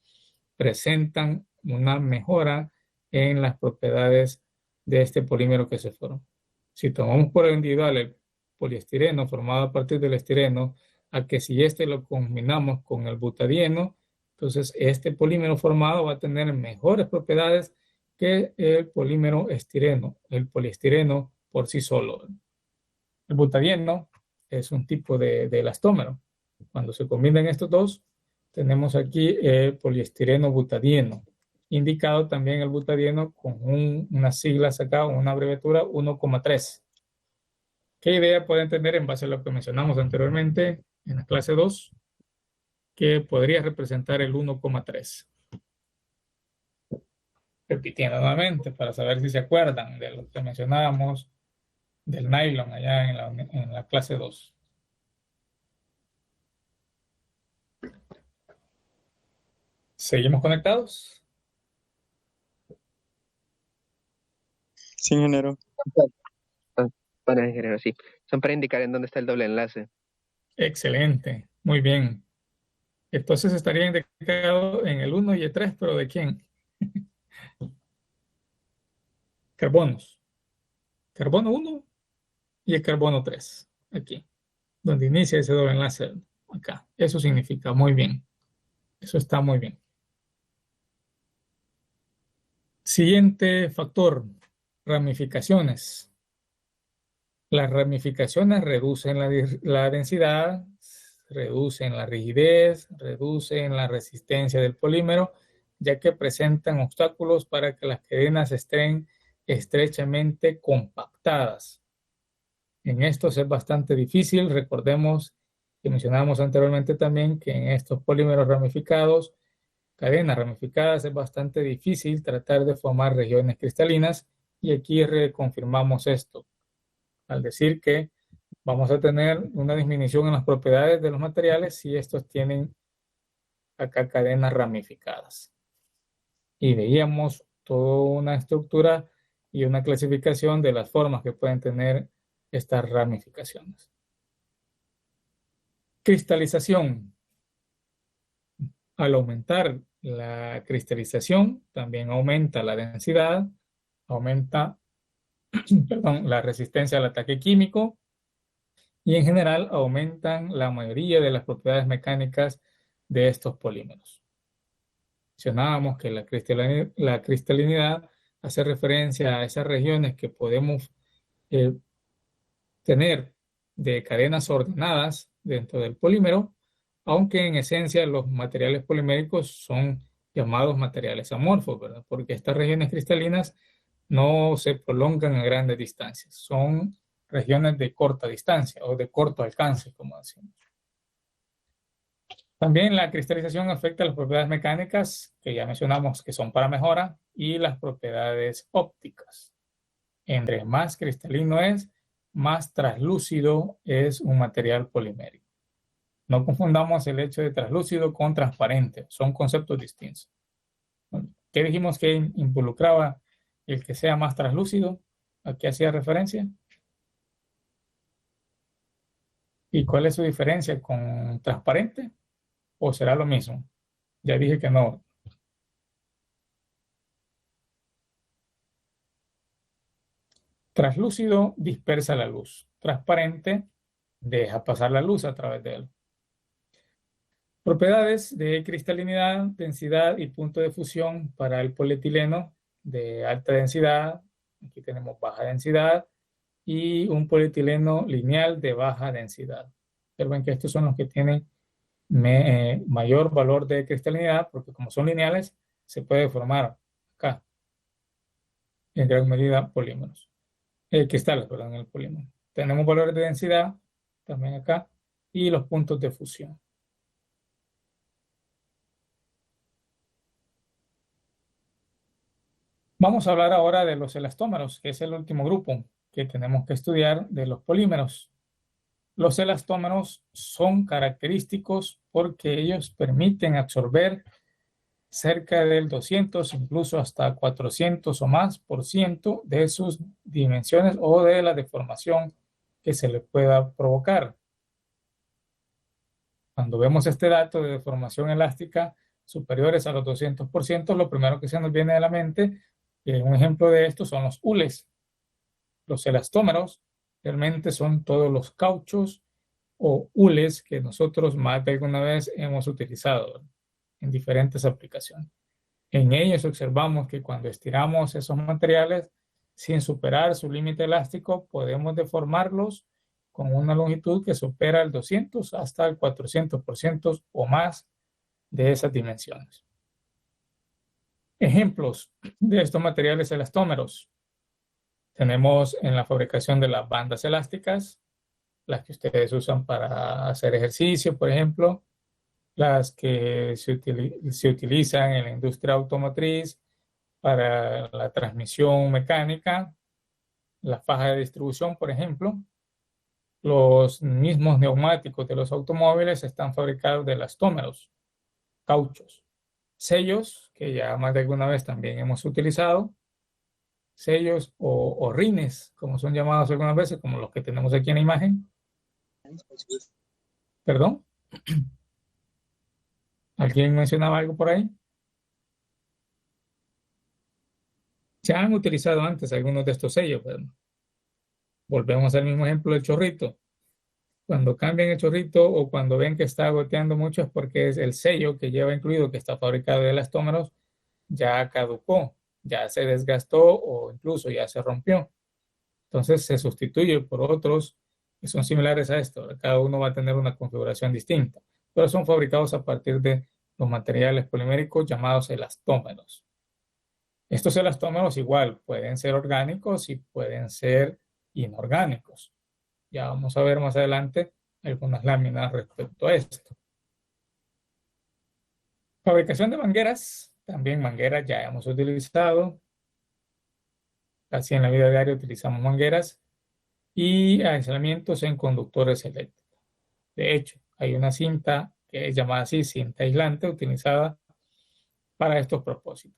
presentan una mejora en las propiedades de este polímero que se formó. Si tomamos por individual el poliestireno formado a partir del estireno, a que si este lo combinamos con el butadieno, entonces este polímero formado va a tener mejores propiedades que el polímero estireno, el poliestireno por sí solo. El butadieno es un tipo de elastómero, Cuando se combinan estos dos, tenemos aquí el poliestireno butadieno, indicado también el butadieno con unas siglas acá, una abreviatura 1,3. ¿Qué idea pueden tener en base a lo que mencionamos anteriormente en la clase 2? Que podría representar el 1,3. Repitiendo nuevamente para saber si se acuerdan de lo que mencionábamos del nylon allá en la clase 2. ¿Seguimos conectados? Sí, ingeniero. Para ingeniero, sí. Son para indicar en dónde está el doble enlace. Excelente, muy bien. Entonces estaría indicado en el 1 y el 3, pero ¿de quién? Carbonos. Carbono 1 y el carbono 3. Aquí, donde inicia ese doble enlace. Acá. Eso significa muy bien. Eso está muy bien. Siguiente factor, ramificaciones. Las ramificaciones reducen la densidad, reducen la rigidez, reducen la resistencia del polímero, ya que presentan obstáculos para que las cadenas estén estrechamente compactadas. En estos es bastante difícil. Recordemos que mencionábamos anteriormente también que en estos polímeros ramificados, cadenas ramificadas, es bastante difícil tratar de formar regiones cristalinas, y aquí reconfirmamos esto al decir que vamos a tener una disminución en las propiedades de los materiales si estos tienen acá cadenas ramificadas. Y veíamos toda una estructura y una clasificación de las formas que pueden tener estas ramificaciones. Cristalización. Al aumentar la cristalización, también aumenta la densidad, aumenta la resistencia al ataque químico, y en general aumentan la mayoría de las propiedades mecánicas de estos polímeros. Mencionábamos que la cristalinidad hace referencia a esas regiones que podemos tener de cadenas ordenadas dentro del polímero, aunque en esencia los materiales poliméricos son llamados materiales amorfos, ¿verdad? Porque estas regiones cristalinas no se prolongan a grandes distancias, son regiones de corta distancia o de corto alcance, como decimos. También la cristalización afecta las propiedades mecánicas, que ya mencionamos que son para mejora, y las propiedades ópticas. Entre más cristalino es, más translúcido es un material polimérico. No confundamos el hecho de translúcido con transparente, son conceptos distintos. ¿Qué dijimos que involucraba el que sea más translúcido? ¿A qué hacía referencia? ¿Y cuál es su diferencia con transparente? ¿O será lo mismo? Ya dije que no. Translúcido dispersa la luz. Transparente deja pasar la luz a través de él. Propiedades de cristalinidad, densidad y punto de fusión para el polietileno de alta densidad. Aquí tenemos baja densidad. Y un polietileno lineal de baja densidad. Observen que estos son los que tienen mayor valor de cristalinidad, porque como son lineales, se puede formar acá, en gran medida, polímeros. Cristales, perdón, en el polímero. Tenemos valores de densidad, también acá, y los puntos de fusión. Vamos a hablar ahora de los elastómeros, que es el último grupo que tenemos que estudiar de los polímeros. Los elastómeros son característicos porque ellos permiten absorber cerca del 200, incluso hasta 400 o más por ciento de sus dimensiones o de la deformación que se le pueda provocar. Cuando vemos este dato de deformación elástica superiores a los 200%, lo primero que se nos viene a la mente, un ejemplo de esto son los hules. Los elastómeros realmente son todos los cauchos o hules que nosotros más de alguna vez hemos utilizado en diferentes aplicaciones. En ellos observamos que cuando estiramos esos materiales sin superar su límite elástico, podemos deformarlos con una longitud que supera el 200 hasta el 400% o más de esas dimensiones. Ejemplos de estos materiales elastómeros. Tenemos en la fabricación de las bandas elásticas, las que ustedes usan para hacer ejercicio, por ejemplo, las que se utilizan en la industria automotriz para la transmisión mecánica, la faja de distribución, por ejemplo. Los mismos neumáticos de los automóviles están fabricados de elastómeros, cauchos, sellos, que ya más de alguna vez también hemos utilizado, sellos o rines, como son llamados algunas veces, como los que tenemos aquí en la imagen. ¿Perdón? ¿Alguien mencionaba algo por ahí? Se han utilizado antes algunos de estos sellos, pero volvemos al mismo ejemplo del chorrito. Cuando cambian el chorrito o cuando ven que está goteando mucho es porque es el sello que lleva incluido, que está fabricado de elastómeros, ya caducó, ya se desgastó o incluso ya se rompió. Entonces se sustituye por otros que son similares a esto. Cada uno va a tener una configuración distinta, pero son fabricados a partir de los materiales poliméricos llamados elastómeros. Estos elastómeros igual pueden ser orgánicos y pueden ser inorgánicos. Ya vamos a ver más adelante algunas láminas respecto a esto. Fabricación de mangueras. También mangueras ya hemos utilizado. Casi en la vida diaria utilizamos mangueras. Y aislamientos en conductores eléctricos. De hecho, hay una cinta que es llamada así, cinta aislante, utilizada para estos propósitos.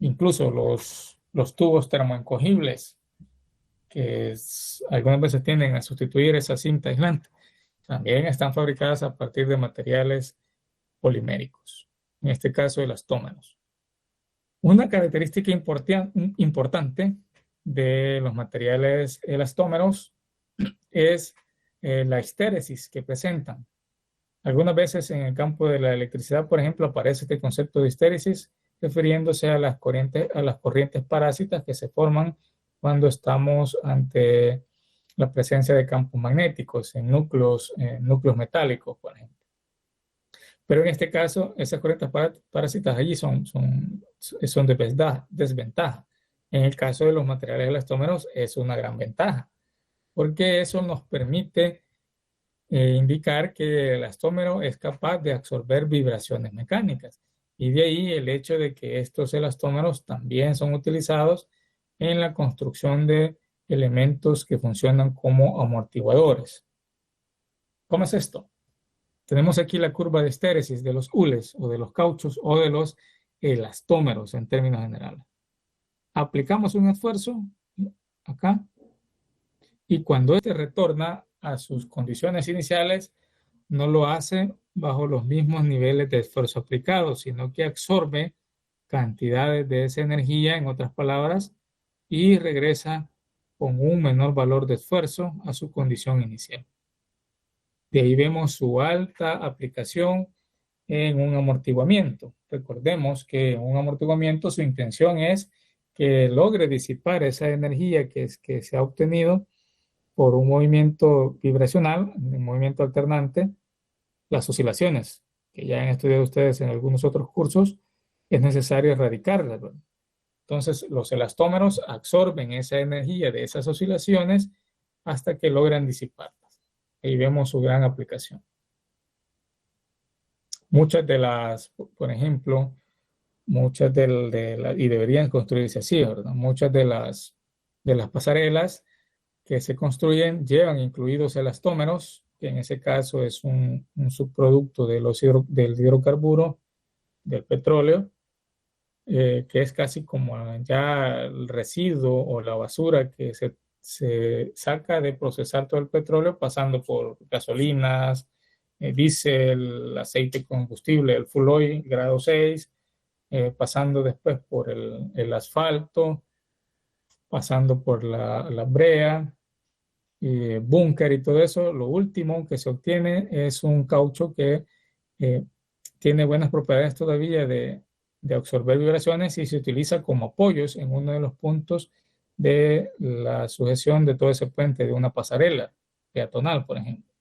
Incluso los tubos termoencogibles, que algunas veces tienden a sustituir esa cinta aislante, también están fabricadas a partir de materiales poliméricos, en este caso elastómeros. Una característica importante de los materiales elastómeros es la histéresis que presentan. Algunas veces en el campo de la electricidad, por ejemplo, aparece este concepto de histéresis refiriéndose a las corrientes parásitas que se forman cuando estamos ante la presencia de campos magnéticos en núcleos metálicos, por ejemplo. Pero en este caso, esas corrientes parásitas allí son desventaja. En el caso de los materiales elastómeros es una gran ventaja, porque eso nos permite indicar que el elastómero es capaz de absorber vibraciones mecánicas. Y de ahí el hecho de que estos elastómeros también son utilizados en la construcción de elementos que funcionan como amortiguadores. ¿Cómo es esto? Tenemos aquí la curva de histéresis de los hules o de los cauchos o de los elastómeros en términos generales. Aplicamos un esfuerzo acá y cuando este retorna a sus condiciones iniciales, no lo hace bajo los mismos niveles de esfuerzo aplicado, sino que absorbe cantidades de esa energía, en otras palabras, y regresa con un menor valor de esfuerzo a su condición inicial. De ahí vemos su alta aplicación en un amortiguamiento. Recordemos que en un amortiguamiento su intención es que logre disipar esa energía que se ha obtenido por un movimiento vibracional, un movimiento alternante, las oscilaciones, que ya han estudiado ustedes en algunos otros cursos, es necesario erradicarlas, ¿verdad? Entonces, los elastómeros absorben esa energía de esas oscilaciones hasta que logran disiparlas. Ahí vemos su gran aplicación. Muchas de las, por ejemplo, y deberían construirse así, ¿verdad? Muchas de las pasarelas que se construyen llevan incluidos elastómeros, que en ese caso es un subproducto del hidrocarburo, del petróleo, que es casi como ya el residuo o la basura que se saca de procesar todo el petróleo, pasando por gasolinas, diésel, aceite combustible, el full oil, grado 6, pasando después por el asfalto, pasando por la brea, búnker y todo eso. Lo último que se obtiene es un caucho que tiene buenas propiedades todavía de absorber vibraciones y se utiliza como apoyos en uno de los puntos de la sujeción de todo ese puente de una pasarela peatonal, por ejemplo.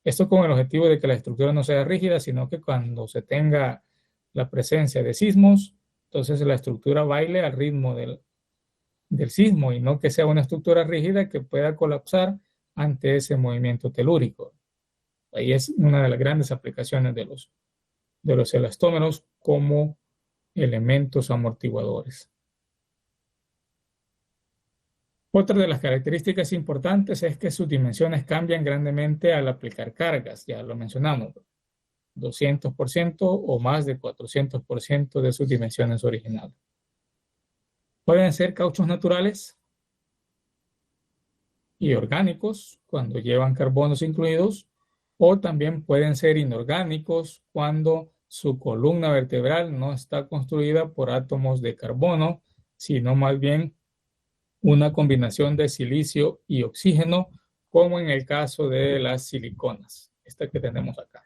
Esto con el objetivo de que la estructura no sea rígida, sino que cuando se tenga la presencia de sismos, entonces la estructura baile al ritmo del sismo y no que sea una estructura rígida que pueda colapsar ante ese movimiento telúrico. Ahí es una de las grandes aplicaciones de los elastómeros como elementos amortiguadores. Otra de las características importantes es que sus dimensiones cambian grandemente al aplicar cargas, ya lo mencionamos, 200% o más de 400% de sus dimensiones originales. Pueden ser cauchos naturales y orgánicos cuando llevan carbonos incluidos, o también pueden ser inorgánicos cuando su columna vertebral no está construida por átomos de carbono, sino más bien una combinación de silicio y oxígeno, como en el caso de las siliconas, esta que tenemos acá.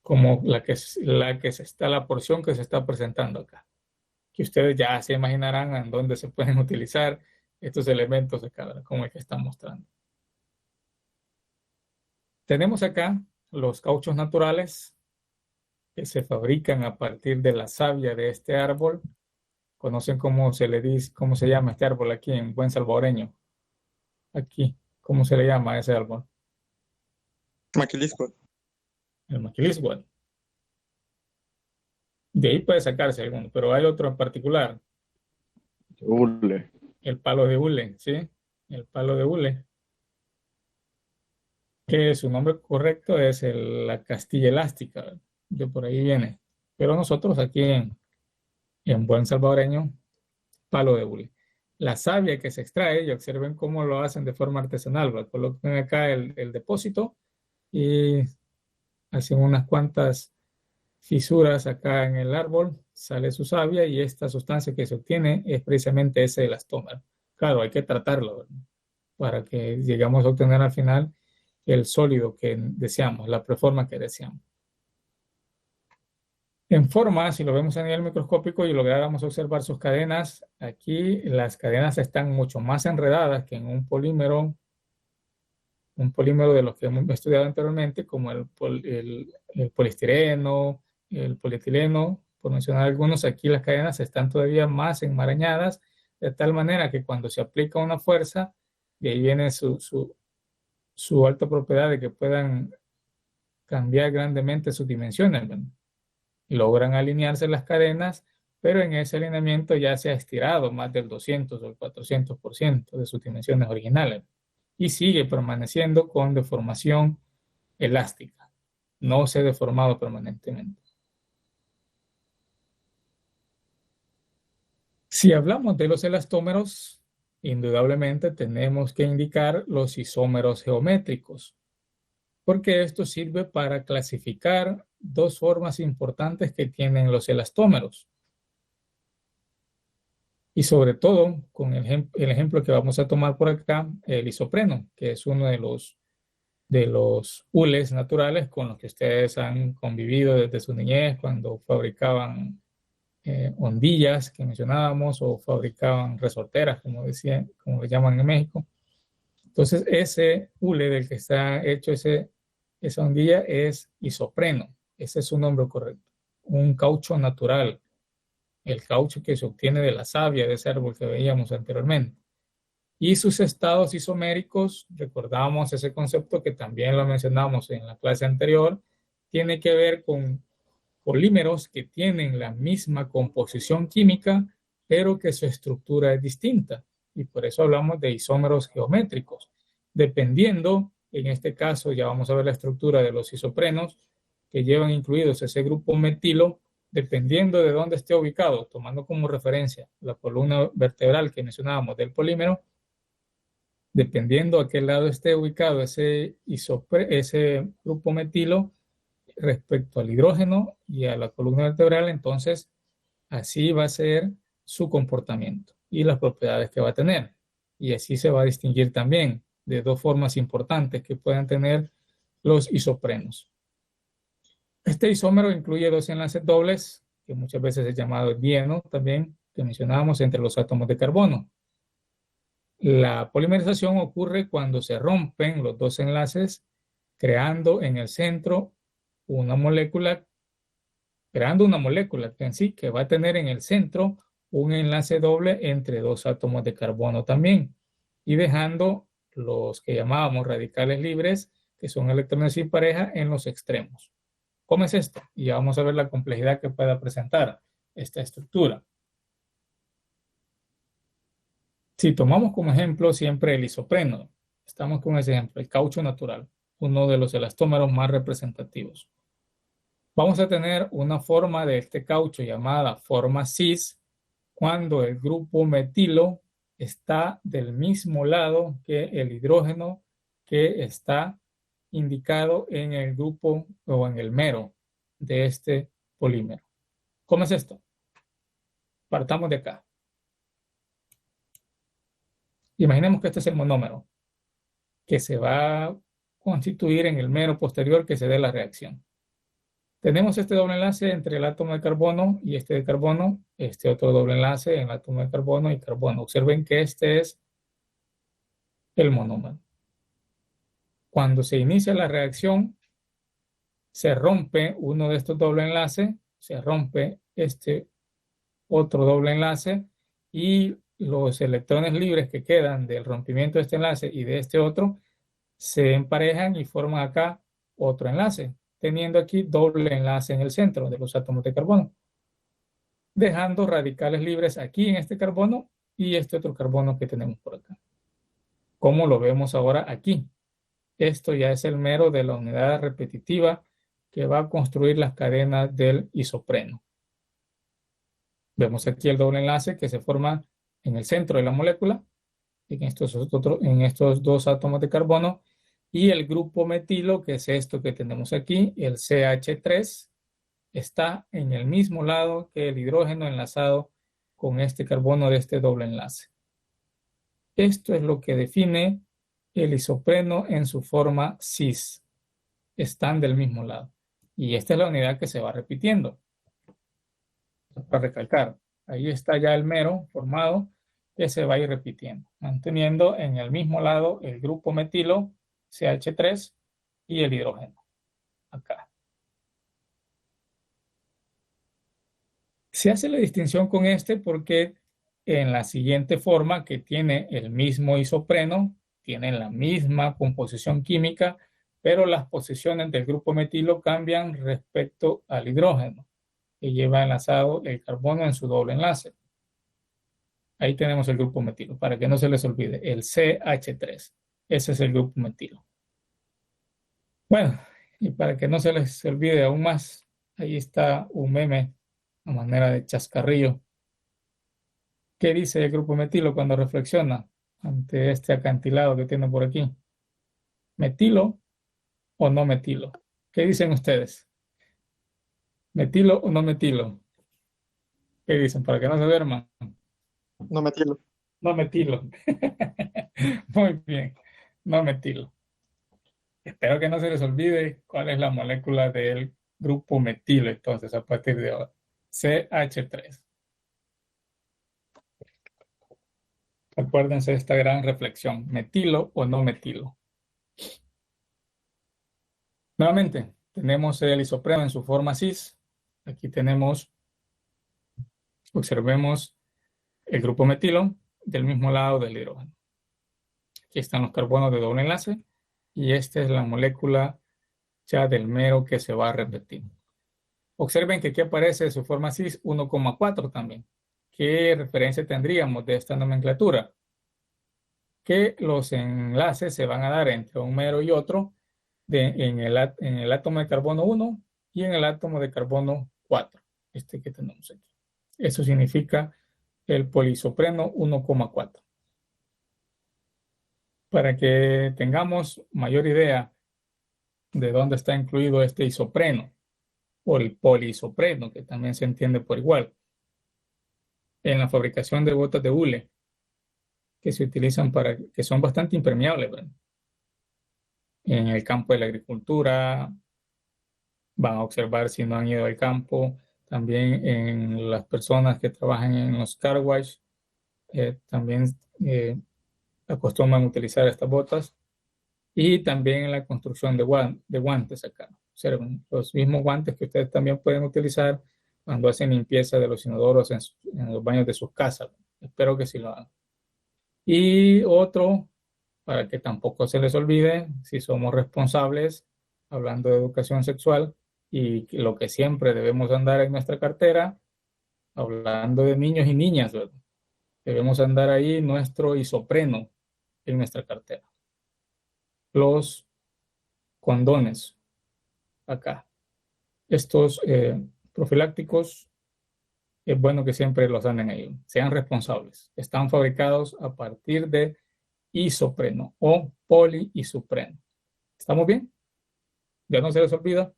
Como la porción que se está presentando acá. Que ustedes ya se imaginarán en dónde se pueden utilizar estos elementos de cadra, como el que están mostrando. Tenemos acá los cauchos naturales que se fabrican a partir de la savia de este árbol. ¿Conocen cómo se le dice, cómo se llama este árbol aquí en buen salvadoreño? Aquí, ¿cómo se le llama a ese árbol? Maquilisco. El maquilisgual. De ahí puede sacarse alguno, pero hay otro en particular. Hule. El palo de hule, ¿sí? El palo de hule. Que su nombre correcto es la castilla elástica, de por ahí viene. Pero nosotros aquí en buen salvadoreño, palo de hule. La savia que se extrae, y observen cómo lo hacen de forma artesanal, ¿verdad? Colocan acá el depósito y hacen unas cuantas fisuras acá en el árbol, sale su savia y esta sustancia que se obtiene es precisamente ese elastómero. Claro, hay que tratarlo, ¿verdad? Para que llegamos a obtener al final el sólido que deseamos, la preforma que deseamos. En forma, si lo vemos a nivel microscópico y lográramos observar sus cadenas, aquí las cadenas están mucho más enredadas que en un polímero de los que hemos estudiado anteriormente, como el poliestireno, el polietileno, por mencionar algunos. Aquí las cadenas están todavía más enmarañadas, de tal manera que cuando se aplica una fuerza, de ahí viene su alta propiedad de que puedan cambiar grandemente sus dimensiones, ¿verdad? Logran alinearse las cadenas, pero en ese alineamiento ya se ha estirado más del 200 o el 400% de sus dimensiones originales y sigue permaneciendo con deformación elástica. No se ha deformado permanentemente. Si hablamos de los elastómeros, indudablemente tenemos que indicar los isómeros geométricos, porque esto sirve para clasificar dos formas importantes que tienen los elastómeros. Y sobre todo, con el ejemplo que vamos a tomar por acá, el isopreno, que es uno de los hules naturales con los que ustedes han convivido desde su niñez, cuando fabricaban hondillas que mencionábamos, o fabricaban resorteras, como le llaman en México. Entonces, ese hule del que está hecho esa hondilla es isopreno. Ese es su nombre correcto. Un caucho natural. El caucho que se obtiene de la savia de ese árbol que veíamos anteriormente. Y sus estados isoméricos, recordamos ese concepto que también lo mencionamos en la clase anterior, tiene que ver con polímeros que tienen la misma composición química, pero que su estructura es distinta. Y por eso hablamos de isómeros geométricos. Dependiendo, en este caso ya vamos a ver la estructura de los isoprenos, que llevan incluidos ese grupo metilo, dependiendo de dónde esté ubicado, tomando como referencia la columna vertebral que mencionábamos del polímero, dependiendo a qué lado esté ubicado ese grupo metilo respecto al hidrógeno y a la columna vertebral, entonces así va a ser su comportamiento y las propiedades que va a tener. Y así se va a distinguir también de dos formas importantes que pueden tener los isoprenos. Este isómero incluye dos enlaces dobles, que muchas veces es llamado dieno también, que mencionábamos entre los átomos de carbono. La polimerización ocurre cuando se rompen los dos enlaces, creando en el centro una molécula, creando una molécula en sí que va a tener en el centro un enlace doble entre dos átomos de carbono también, y dejando los que llamábamos radicales libres, que son electrones sin pareja, en los extremos. ¿Cómo es esto? Y ya vamos a ver la complejidad que pueda presentar esta estructura. Si tomamos como ejemplo siempre el isopreno, estamos con ese ejemplo, el caucho natural, uno de los elastómeros más representativos. Vamos a tener una forma de este caucho llamada forma cis, cuando el grupo metilo está del mismo lado que el hidrógeno que está indicado en el grupo o en el mero de este polímero. ¿Cómo es esto? Partamos de acá. Imaginemos que este es el monómero que se va a constituir en el mero posterior que se dé la reacción. Tenemos este doble enlace entre el átomo de carbono y este de carbono, este otro doble enlace en el átomo de carbono y carbono. Observen que este es el monómero. Cuando se inicia la reacción, se rompe uno de estos doble enlaces, se rompe este otro doble enlace y los electrones libres que quedan del rompimiento de este enlace y de este otro se emparejan y forman acá otro enlace, teniendo aquí doble enlace en el centro de los átomos de carbono, dejando radicales libres aquí en este carbono y este otro carbono que tenemos por acá. Como lo vemos ahora aquí. Esto ya es el mero de la unidad repetitiva que va a construir las cadenas del isopreno. Vemos aquí el doble enlace que se forma en el centro de la molécula, en estos dos átomos de carbono, y el grupo metilo, que es esto que tenemos aquí, el CH3, está en el mismo lado que el hidrógeno enlazado con este carbono de este doble enlace. Esto es lo que define el isopreno en su forma cis. Están del mismo lado. Y esta es la unidad que se va repitiendo. Para recalcar, ahí está ya el mero formado que se va a ir repitiendo, manteniendo en el mismo lado el grupo metilo, CH3, y el hidrógeno. Acá. Se hace la distinción con este porque en la siguiente forma, que tiene el mismo isopreno, tienen la misma composición química, pero las posiciones del grupo metilo cambian respecto al hidrógeno, que lleva enlazado el carbono en su doble enlace. Ahí tenemos el grupo metilo, para que no se les olvide, el CH3. Ese es el grupo metilo. Bueno, y para que no se les olvide aún más, ahí está un meme a manera de chascarrillo. ¿Qué dice el grupo metilo cuando reflexiona ante este acantilado que tiene por aquí? ¿Metilo o no metilo? ¿Qué dicen ustedes? ¿Metilo o no metilo? ¿Qué dicen? Para que no se duerman. No metilo. No metilo. Muy bien. No metilo. Espero que no se les olvide cuál es la molécula del grupo metilo. Entonces, a partir de ahora. CH3. Acuérdense de esta gran reflexión. ¿Metilo o no metilo? Nuevamente, tenemos el isopreno en su forma cis. Aquí tenemos, observemos el grupo metilo del mismo lado del hidrógeno. Aquí están los carbonos de doble enlace y esta es la molécula ya del mero que se va a repetir. Observen que aquí aparece su forma cis 1,4 también. ¿Qué referencia tendríamos de esta nomenclatura? Que los enlaces se van a dar entre un mero y otro en el átomo de carbono 1 y en el átomo de carbono 4, este que tenemos aquí. Eso significa el polisopreno 1,4. Para que tengamos mayor idea de dónde está incluido este isopreno o el polisopreno, que también se entiende por igual, en la fabricación de botas de hule, que se utilizan que son bastante impermeables, ¿verdad? En el campo de la agricultura, van a observar si no han ido al campo, también en las personas que trabajan en los car wash, también acostumbran utilizar estas botas, y también en la construcción de guantes acá. Observen, los mismos guantes que ustedes también pueden utilizar cuando hacen limpieza de los inodoros en los baños de sus casas. Espero que sí lo hagan. Y otro, para que tampoco se les olvide, si somos responsables, hablando de educación sexual, y lo que siempre debemos andar en nuestra cartera, hablando de niños y niñas, ¿verdad? Debemos andar ahí nuestro isopreno en nuestra cartera. Los condones, acá. Estos profilácticos, es bueno que siempre los anden ahí. Sean responsables. Están fabricados a partir de isopreno o poliisopreno. ¿Estamos bien? Ya no se les olvida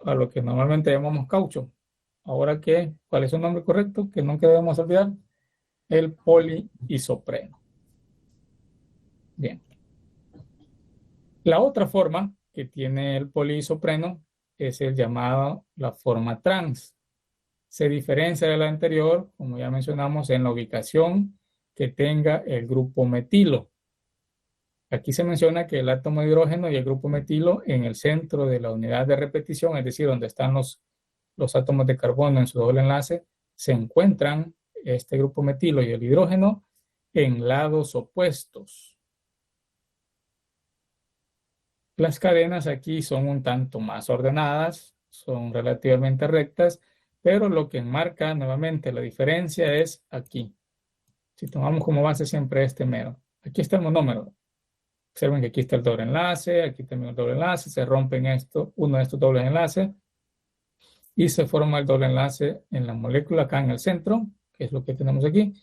a lo que normalmente llamamos caucho. Ahora que, ¿cuál es su nombre correcto? Que nunca debemos olvidar. El poliisopreno. Bien. La otra forma que tiene el poliisopreno es el llamado la forma trans. Se diferencia de la anterior, como ya mencionamos, en la ubicación que tenga el grupo metilo. Aquí se menciona que el átomo de hidrógeno y el grupo metilo en el centro de la unidad de repetición, es decir, donde están los átomos de carbono en su doble enlace, se encuentran este grupo metilo y el hidrógeno en lados opuestos. Las cadenas aquí son un tanto más ordenadas, son relativamente rectas, pero lo que enmarca nuevamente la diferencia es aquí. Si tomamos como base siempre este mero, aquí está el monómero. Observen que aquí está el doble enlace, aquí también el doble enlace, se rompen uno de estos dobles enlaces y se forma el doble enlace en la molécula acá en el centro, que es lo que tenemos aquí.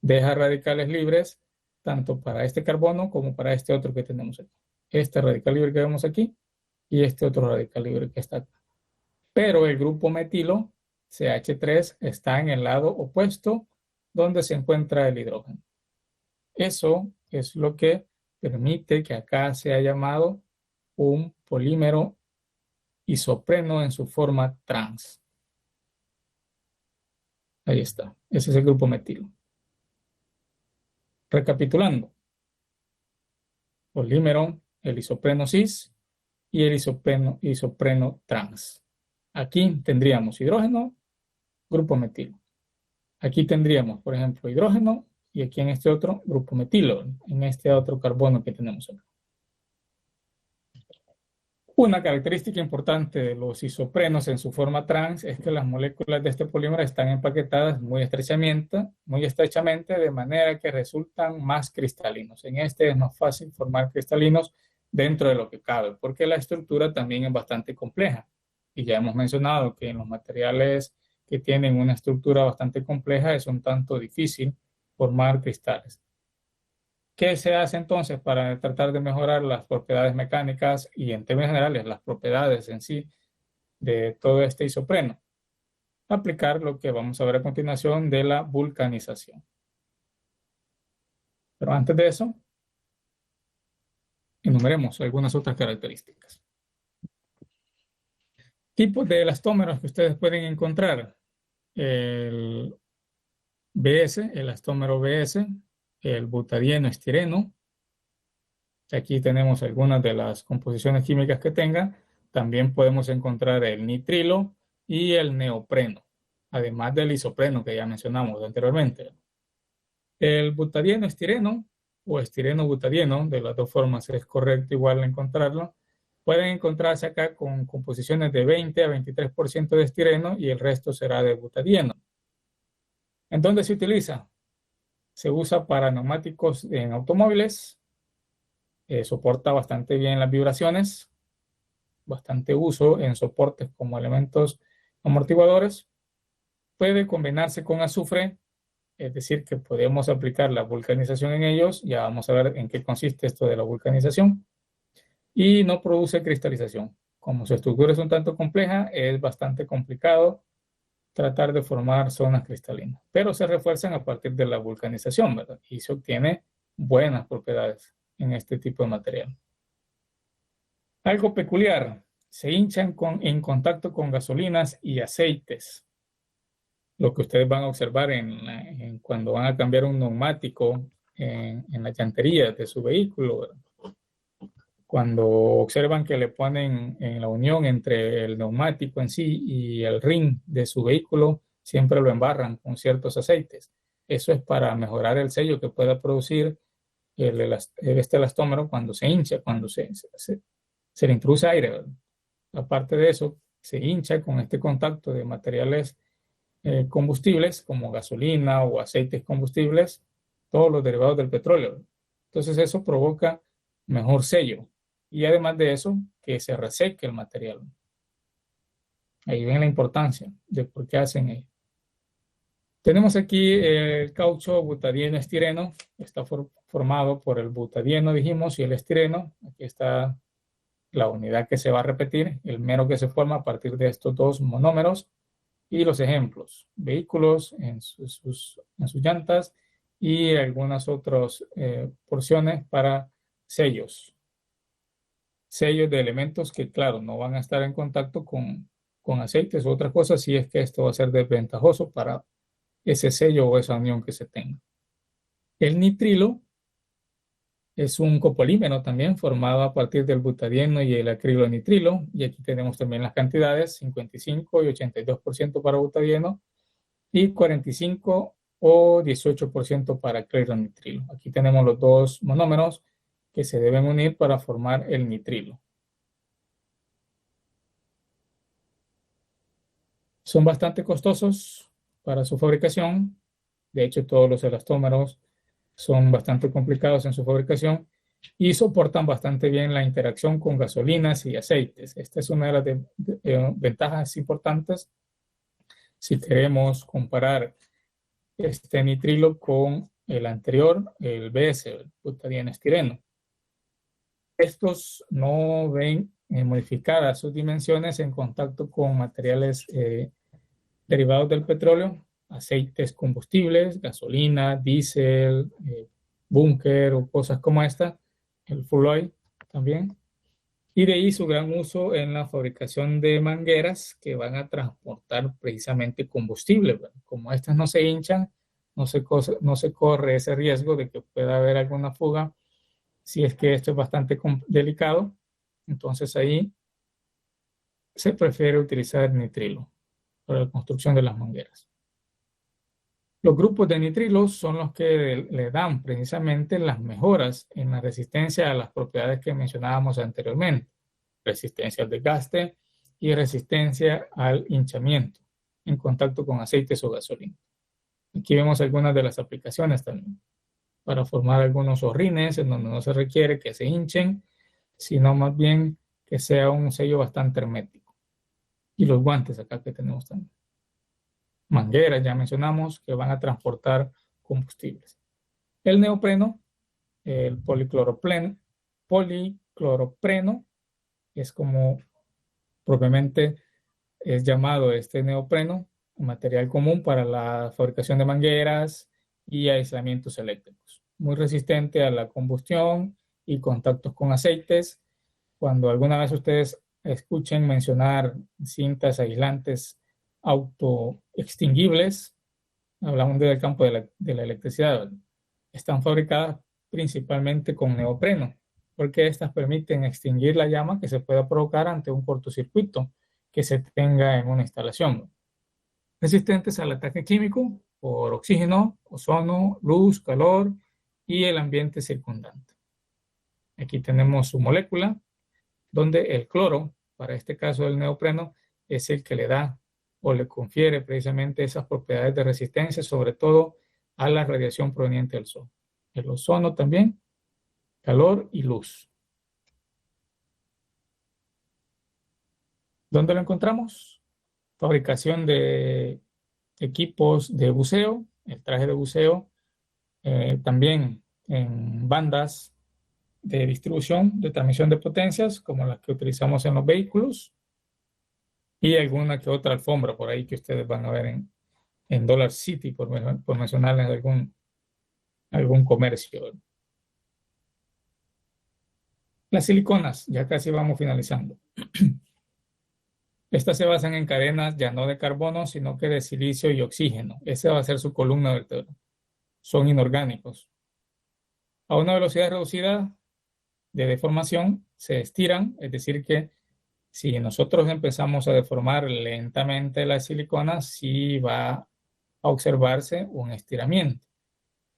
Deja radicales libres tanto para este carbono como para este otro que tenemos aquí. Este radical libre que vemos aquí y este otro radical libre que está acá. Pero el grupo metilo, CH3, está en el lado opuesto donde se encuentra el hidrógeno. Eso es lo que permite que acá sea llamado un polímero isopreno en su forma trans. Ahí está. Ese es el grupo metilo. Recapitulando. Polímero, el isopreno cis y el isopreno trans. Aquí tendríamos hidrógeno, grupo metilo. Aquí tendríamos, por ejemplo, hidrógeno y aquí en este otro grupo metilo, en este otro carbono que tenemos acá. Una característica importante de los isoprenos en su forma trans es que las moléculas de este polímero están empaquetadas muy estrechamente de manera que resultan más cristalinos. En este es más fácil formar cristalinos dentro de lo que cabe, porque la estructura también es bastante compleja. Y ya hemos mencionado que en los materiales que tienen una estructura bastante compleja es un tanto difícil formar cristales. ¿Qué se hace entonces para tratar de mejorar las propiedades mecánicas y en términos generales las propiedades en sí de todo este isopreno? Aplicar lo que vamos a ver a continuación de la vulcanización. Pero antes de eso, enumeremos algunas otras características. Tipos de elastómeros que ustedes pueden encontrar. El BS, el elastómero BS, el butadieno estireno. Aquí tenemos algunas de las composiciones químicas que tenga. También podemos encontrar el nitrilo y el neopreno, además del isopreno que ya mencionamos anteriormente. El butadieno estireno o estireno butadieno, de las dos formas es correcto igual encontrarlo, pueden encontrarse acá con composiciones de 20 a 23% de estireno y el resto será de butadieno. ¿En dónde se utiliza? Se usa para neumáticos en automóviles, soporta bastante bien las vibraciones, bastante uso en soportes como elementos amortiguadores, puede combinarse con azufre, es decir, que podemos aplicar la vulcanización en ellos, ya vamos a ver en qué consiste esto de la vulcanización, y no produce cristalización. Como su estructura es un tanto compleja, es bastante complicado tratar de formar zonas cristalinas, pero se refuerzan a partir de la vulcanización, ¿verdad? Y se obtiene buenas propiedades en este tipo de material. Algo peculiar, se hinchan en contacto con gasolinas y aceites. lo que ustedes van a observar cuando van a cambiar un neumático en la llantería de su vehículo, ¿verdad? Cuando observan que le ponen en la unión entre el neumático en sí y el rin de su vehículo, siempre lo embarran con ciertos aceites. Eso es para mejorar el sello que pueda producir este elastómero cuando se hincha, cuando se le introduce aire, ¿verdad? Aparte de eso, se hincha con este contacto de materiales combustibles como gasolina o aceites combustibles, todos los derivados del petróleo. Entonces eso provoca mejor sello y además de eso que se reseque el material. Ahí ven la importancia de por qué hacen ello. Tenemos aquí el caucho butadieno estireno, está formado por el butadieno, dijimos, y el estireno. Aquí está la unidad que se va a repetir, el mero que se forma a partir de estos dos monómeros. Y los ejemplos, vehículos en sus llantas y algunas otras porciones para sellos. Sellos de elementos que, claro, no van a estar en contacto con aceites u otras cosas, si es que esto va a ser desventajoso para ese sello o esa unión que se tenga. El nitrilo es un copolímero también formado a partir del butadieno y el acrilonitrilo. Y aquí tenemos también las cantidades, 55 y 82% para butadieno y 45 o 18% para acrilonitrilo. Aquí tenemos los dos monómeros que se deben unir para formar el nitrilo. Son bastante costosos para su fabricación. De hecho, todos los elastómeros son bastante complicados en su fabricación y soportan bastante bien la interacción con gasolinas y aceites. Esta es una de las ventajas importantes si queremos comparar este nitrilo con el anterior, el BS, el butadieno estireno. Estos no ven modificadas sus dimensiones en contacto con materiales derivados del petróleo, aceites combustibles, gasolina, diésel, búnker o cosas como esta, el fuel oil también. Y de ahí su gran uso en la fabricación de mangueras que van a transportar precisamente combustible. Bueno, como estas no se hinchan, no se corre ese riesgo de que pueda haber alguna fuga. Si es que esto es bastante delicado, entonces ahí se prefiere utilizar el nitrilo para la construcción de las mangueras. Los grupos de nitrilos son los que le dan precisamente las mejoras en la resistencia a las propiedades que mencionábamos anteriormente. Resistencia al desgaste y resistencia al hinchamiento en contacto con aceites o gasolina. Aquí vemos algunas de las aplicaciones también para formar algunos horrines en donde no se requiere que se hinchen, sino más bien que sea un sello bastante hermético. Y los guantes acá que tenemos también. Mangueras, ya mencionamos, que van a transportar combustibles. El neopreno, el policloropreno, es como propiamente es llamado este neopreno, un material común para la fabricación de mangueras y aislamientos eléctricos. Muy resistente a la combustión y contactos con aceites. Cuando alguna vez ustedes escuchen mencionar cintas aislantes autoextinguibles, hablamos del campo de la electricidad, están fabricadas principalmente con neopreno, porque estas permiten extinguir la llama que se pueda provocar ante un cortocircuito que se tenga en una instalación. Resistentes al ataque químico por oxígeno, ozono, luz, calor y el ambiente circundante. Aquí tenemos su molécula, donde el cloro, para este caso del neopreno, es el que le da o le confiere precisamente esas propiedades de resistencia, sobre todo a la radiación proveniente del sol. El ozono también, calor y luz. ¿Dónde lo encontramos? Fabricación de equipos de buceo, el traje de buceo, también en bandas de distribución, de transmisión de potencias, como las que utilizamos en los vehículos, y alguna que otra alfombra por ahí que ustedes van a ver en Dollar City, por mencionarles algún comercio. Las siliconas, ya casi vamos finalizando. Estas se basan en cadenas ya no de carbono, sino que de silicio y oxígeno. Esa va a ser su columna vertebral. Son inorgánicos. A una velocidad reducida de deformación se estiran, es decir que si nosotros empezamos a deformar lentamente la silicona, sí va a observarse un estiramiento.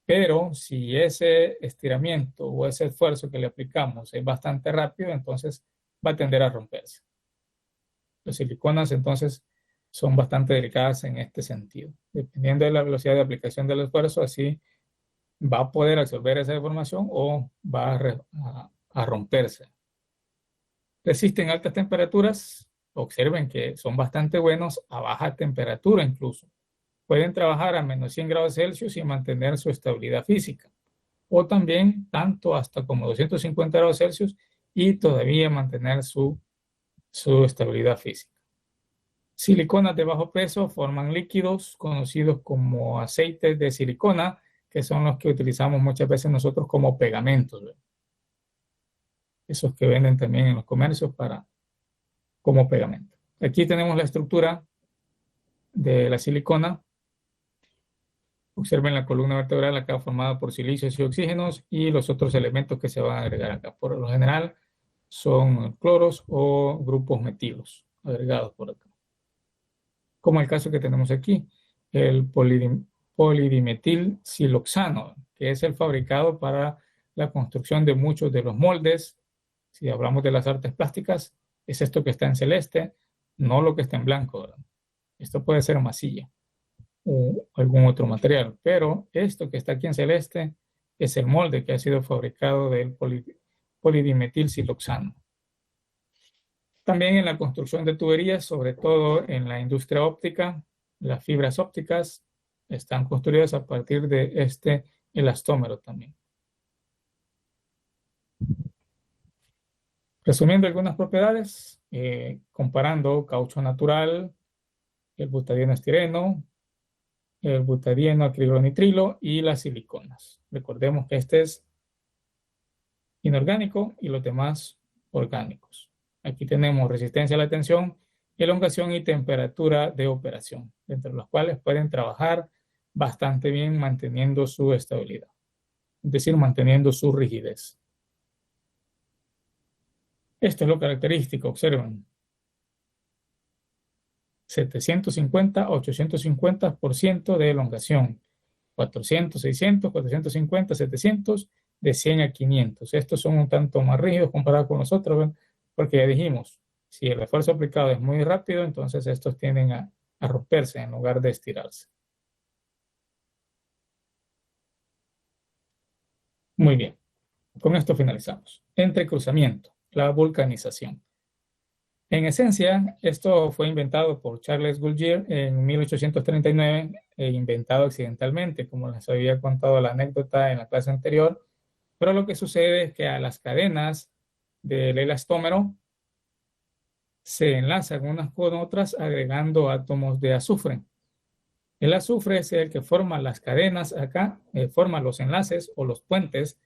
Pero si ese estiramiento o ese esfuerzo que le aplicamos es bastante rápido, entonces va a tender a romperse. Las siliconas entonces son bastante delicadas en este sentido. Dependiendo de la velocidad de aplicación del esfuerzo, así va a poder absorber esa deformación o va a romperse. Resisten altas temperaturas. Observen que son bastante buenos a baja temperatura incluso. Pueden trabajar a menos 100 grados Celsius y mantener su estabilidad física. O también tanto hasta como 250 grados Celsius y todavía mantener su estabilidad física. Siliconas de bajo peso forman líquidos conocidos como aceites de silicona, que son los que utilizamos muchas veces nosotros como pegamentos, ¿verdad? Esos que venden también en los comercios como pegamento. Aquí tenemos la estructura de la silicona. Observen la columna vertebral acá formada por silicios y oxígenos y los otros elementos que se van a agregar acá. Por lo general son cloros o grupos metilos agregados por acá. Como el caso que tenemos aquí, el polidimetil siloxano, que es el fabricado para la construcción de muchos de los moldes. Si hablamos de las artes plásticas, es esto que está en celeste, no lo que está en blanco, ¿verdad? Esto puede ser masilla o algún otro material, pero esto que está aquí en celeste es el molde que ha sido fabricado del polidimetil siloxano. También en la construcción de tuberías, sobre todo en la industria óptica, las fibras ópticas están construidas a partir de este elastómero también. Resumiendo algunas propiedades, comparando caucho natural, el butadieno estireno, el butadieno acrilonitrilo y las siliconas. Recordemos que este es inorgánico y los demás orgánicos. Aquí tenemos resistencia a la tensión, elongación y temperatura de operación, entre los cuales pueden trabajar bastante bien manteniendo su estabilidad, es decir, manteniendo su rigidez. Esto es lo característico, observen. 750 a 850% de elongación, 400, 600, 450, 700, de 100 a 500. Estos son un tanto más rígidos comparados con los otros, ¿ven? Porque ya dijimos, si el esfuerzo aplicado es muy rápido, entonces estos tienden a romperse en lugar de estirarse. Muy bien, con esto finalizamos. Entrecruzamiento, la vulcanización. En esencia, esto fue inventado por Charles Goodyear en 1839 e inventado accidentalmente, como les había contado la anécdota en la clase anterior. Pero lo que sucede es que a las cadenas del elastómero se enlazan unas con otras agregando átomos de azufre. El azufre es el que forma las cadenas acá, forma los enlaces o los puentes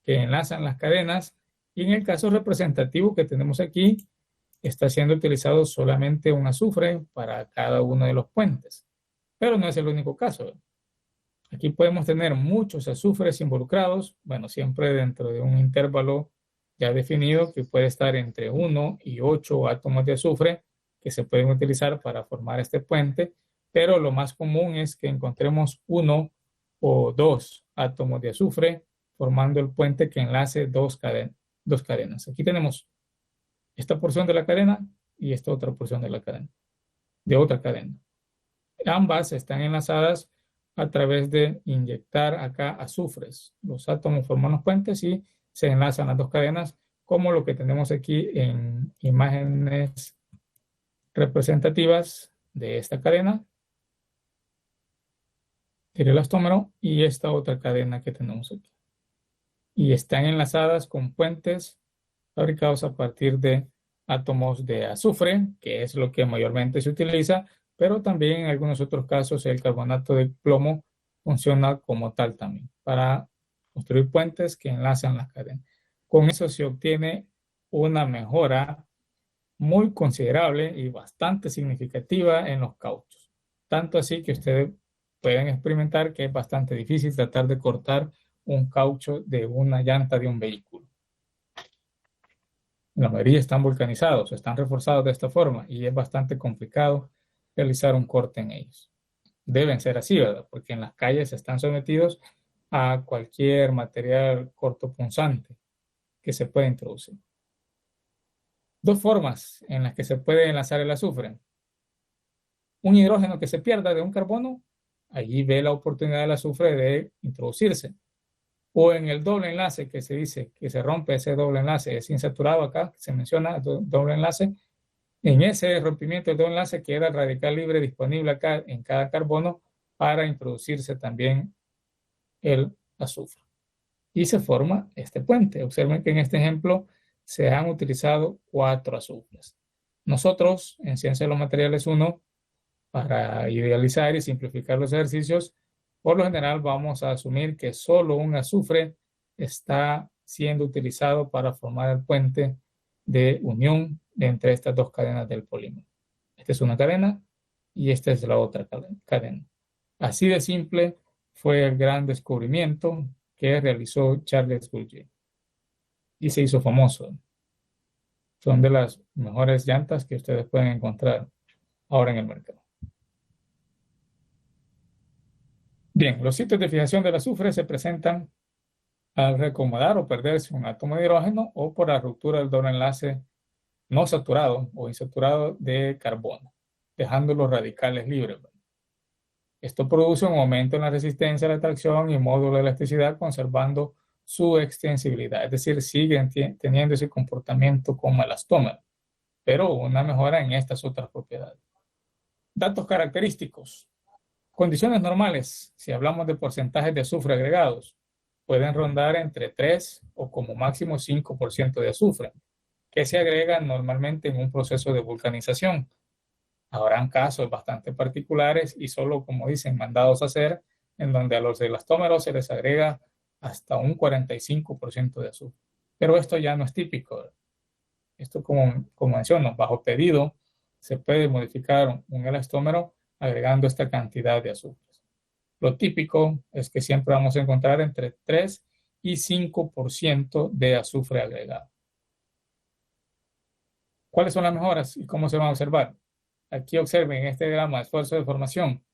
que enlazan las cadenas. Y en el caso representativo que tenemos aquí, está siendo utilizado solamente un azufre para cada uno de los puentes. Pero no es el único caso. Aquí podemos tener muchos azufres involucrados, bueno, siempre dentro de un intervalo ya definido que puede estar entre 1 y 8 átomos de azufre que se pueden utilizar para formar este puente, pero lo más común es que encontremos 1 o 2 átomos de azufre formando el puente que enlace dos cadenas. Aquí tenemos esta porción de la cadena y esta otra porción de la cadena, de otra cadena. Ambas están enlazadas a través de inyectar acá azufres. Los átomos forman los puentes y se enlazan las dos cadenas, como lo que tenemos aquí en imágenes representativas de esta cadena, el elastómero, y esta otra cadena que tenemos aquí. Y están enlazadas con puentes fabricados a partir de átomos de azufre, que es lo que mayormente se utiliza, pero también en algunos otros casos el carbonato de plomo funciona como tal también, para construir puentes que enlazan las cadenas. Con eso se obtiene una mejora muy considerable y bastante significativa en los cauchos. Tanto así que ustedes pueden experimentar que es bastante difícil tratar de cortar un caucho de una llanta de un vehículo. La mayoría están vulcanizados, están reforzados de esta forma y es bastante complicado realizar un corte en ellos. Deben ser así, ¿verdad? Porque en las calles están sometidos a cualquier material cortopunzante que se pueda introducir. Dos formas en las que se puede enlazar el azufre. Un hidrógeno que se pierda de un carbono, allí ve la oportunidad del azufre de introducirse. O en el doble enlace que se dice que se rompe ese doble enlace, es insaturado acá, se menciona doble enlace. En ese rompimiento del doble enlace queda el radical libre disponible acá en cada carbono para introducirse también el azufre. Y se forma este puente. Observen que en este ejemplo se han utilizado 4 azufres. Nosotros, en Ciencia de los Materiales 1, para idealizar y simplificar los ejercicios, por lo general vamos a asumir que solo un azufre está siendo utilizado para formar el puente de unión entre estas dos cadenas del polímero. Esta es una cadena y esta es la otra cadena. Así de simple fue el gran descubrimiento que realizó Charles Goodyear y se hizo famoso. Son de las mejores llantas que ustedes pueden encontrar ahora en el mercado. Bien, los sitios de fijación del azufre se presentan al reacomodar o perderse un átomo de hidrógeno o por la ruptura del doble enlace no saturado o insaturado de carbono, dejando los radicales libres. Esto produce un aumento en la resistencia a la atracción y módulo de elasticidad, conservando su extensibilidad, es decir, siguen teniendo ese comportamiento como elastómero, pero una mejora en estas otras propiedades. Datos característicos. Condiciones normales, si hablamos de porcentajes de azufre agregados, pueden rondar entre 3 o como máximo 5% de azufre, que se agrega normalmente en un proceso de vulcanización. Habrán casos bastante particulares y solo, como dicen, mandados a hacer, en donde a los elastómeros se les agrega hasta un 45% de azufre. Pero esto ya no es típico. Esto, como menciono, bajo pedido, se puede modificar un elastómero agregando esta cantidad de azufres. Lo típico es que siempre vamos a encontrar entre 3 y 5% de azufre agregado. ¿Cuáles son las mejoras y cómo se van a observar? Aquí observen en este diagrama de esfuerzo de formación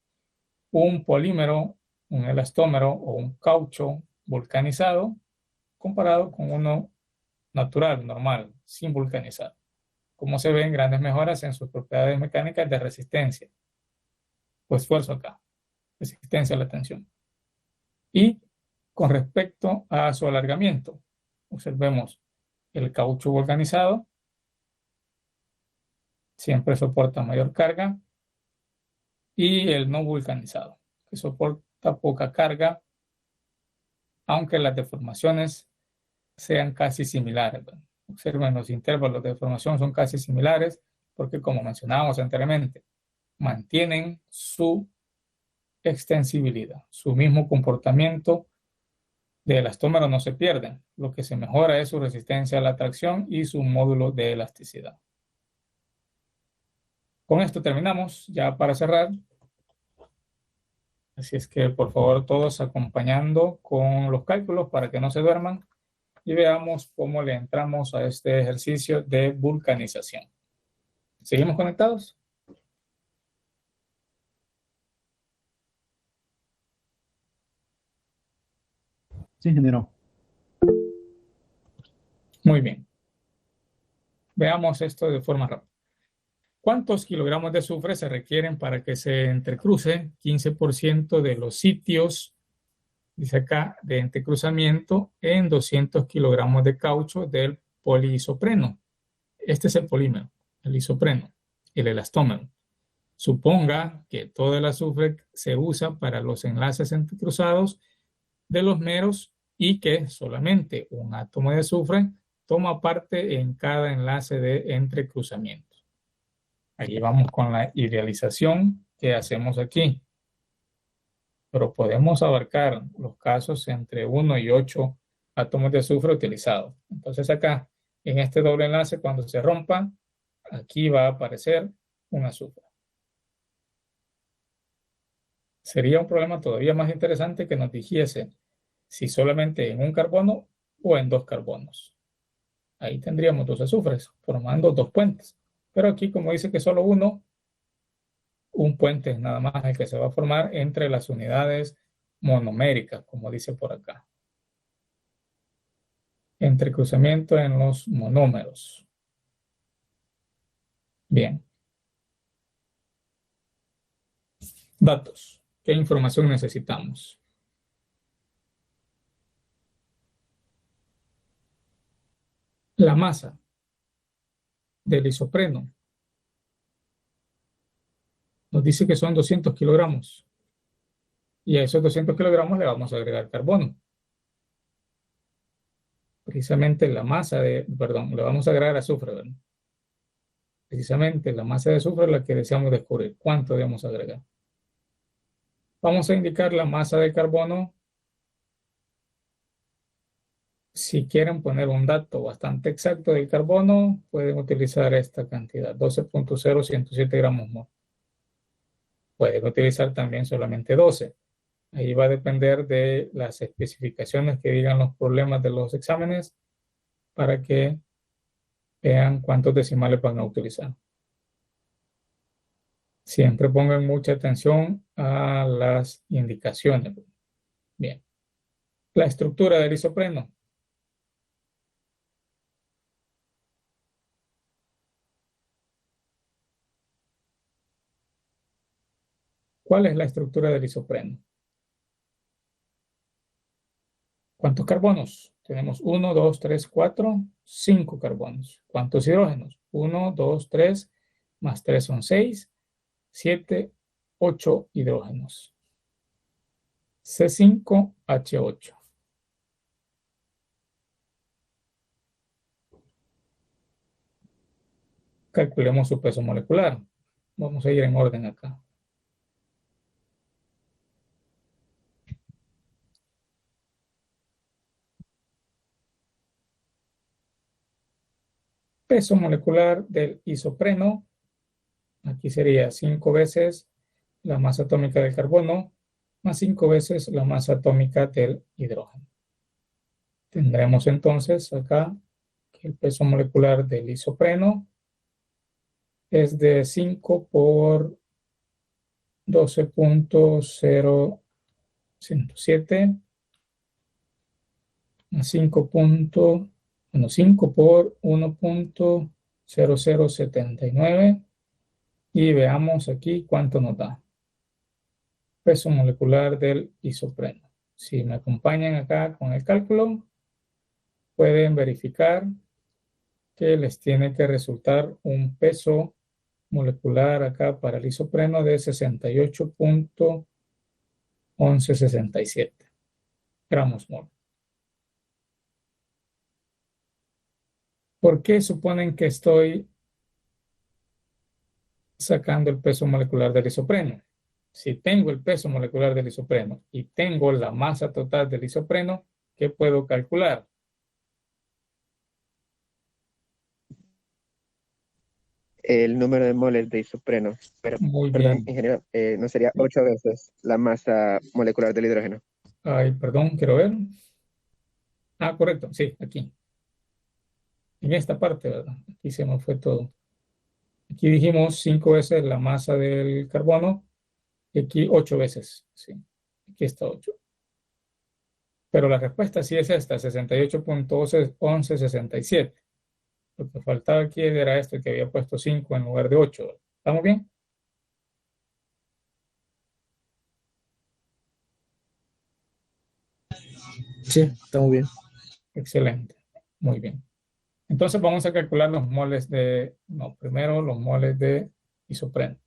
un polímero, un elastómero o un caucho vulcanizado comparado con uno natural, normal, sin vulcanizar. Como se ven, grandes mejoras en sus propiedades mecánicas de resistencia o esfuerzo acá, resistencia a la tensión. Y con respecto a su alargamiento, observemos el caucho vulcanizado siempre soporta mayor carga y el no vulcanizado, que soporta poca carga, aunque las deformaciones sean casi similares. Observen, los intervalos de deformación son casi similares porque, como mencionábamos anteriormente, mantienen su extensibilidad, su mismo comportamiento de elastómero no se pierden. Lo que se mejora es su resistencia a la tracción y su módulo de elasticidad. Con esto terminamos, ya para cerrar. Así es que, por favor, todos acompañando con los cálculos para que no se duerman y veamos cómo le entramos a este ejercicio de vulcanización. ¿Seguimos conectados? Sí, ingeniero. Muy bien. Veamos esto de forma rápida. ¿Cuántos kilogramos de azufre se requieren para que se entrecruce 15% de los sitios, dice acá, de entrecruzamiento en 200 kilogramos de caucho del poliisopreno? Este es el polímero, el isopreno, el elastómero. Suponga que todo el azufre se usa para los enlaces entrecruzados de los meros y que solamente un átomo de azufre toma parte en cada enlace de entrecruzamiento. Ahí vamos con la idealización que hacemos aquí. Pero podemos abarcar los casos entre 1 y 8 átomos de azufre utilizados. Entonces acá, en este doble enlace, cuando se rompa, aquí va a aparecer un azufre. Sería un problema todavía más interesante que nos dijese si solamente en un carbono o en dos carbonos. Ahí tendríamos dos azufres formando dos puentes. Pero aquí, como dice que solo uno, un puente es nada más el que se va a formar entre las unidades monoméricas, como dice por acá. Entrecruzamiento en los monómeros. Bien. Datos. ¿Qué información necesitamos? La masa del isopreno nos dice que son 200 kilogramos. Y a esos 200 kilogramos le vamos a agregar carbono. Precisamente la masa de, perdón, le vamos a agregar azufre, ¿verdad? Precisamente la masa de azufre es la que deseamos descubrir. ¿Cuánto debemos agregar? Vamos a indicar la masa de carbono. Si quieren poner un dato bastante exacto del carbono, pueden utilizar esta cantidad, 12.0107 gramos mol. Pueden utilizar también solamente 12. Ahí va a depender de las especificaciones que digan los problemas de los exámenes para que vean cuántos decimales van a utilizar. Siempre pongan mucha atención a las indicaciones. Bien. La estructura del isopreno. ¿Cuál es la estructura del isopreno? ¿Cuántos carbonos? Tenemos 1, 2, 3, 4, 5 carbonos. ¿Cuántos hidrógenos? 1, 2, 3, más 3 son 6, 7, 8 hidrógenos. C5H8. Calculemos su peso molecular. Vamos a ir en orden acá. Peso molecular del isopreno. Aquí sería 5 veces la masa atómica del carbono más 5 veces la masa atómica del hidrógeno. Tendremos entonces acá que el peso molecular del isopreno es de 5 por 12.0107 más 5 por 1.0079 y veamos aquí cuánto nos da. Peso molecular del isopreno. Si me acompañan acá con el cálculo, pueden verificar que les tiene que resultar un peso molecular acá para el isopreno de 68.1167 gramos mol. ¿Por qué suponen que estoy sacando el peso molecular del isopreno? Si tengo el peso molecular del isopreno y tengo la masa total del isopreno, ¿qué puedo calcular? El número de moles de isopreno. Pero, Muy perdón, bien. ingeniero, ¿no sería 8 veces la masa molecular del hidrógeno? Ay, perdón, quiero ver. Ah, correcto, sí, aquí. En esta parte, ¿verdad? Aquí se nos fue todo. Aquí dijimos 5 veces la masa del carbono y aquí 8 veces. Sí, aquí está 8. Pero la respuesta sí es esta, 68.1167. Lo que faltaba aquí era esto que había puesto 5 en lugar de 8. ¿Estamos bien? Sí, está muy bien. Excelente. Muy bien. Entonces vamos a calcular los moles de, no, primero los moles de isopreno.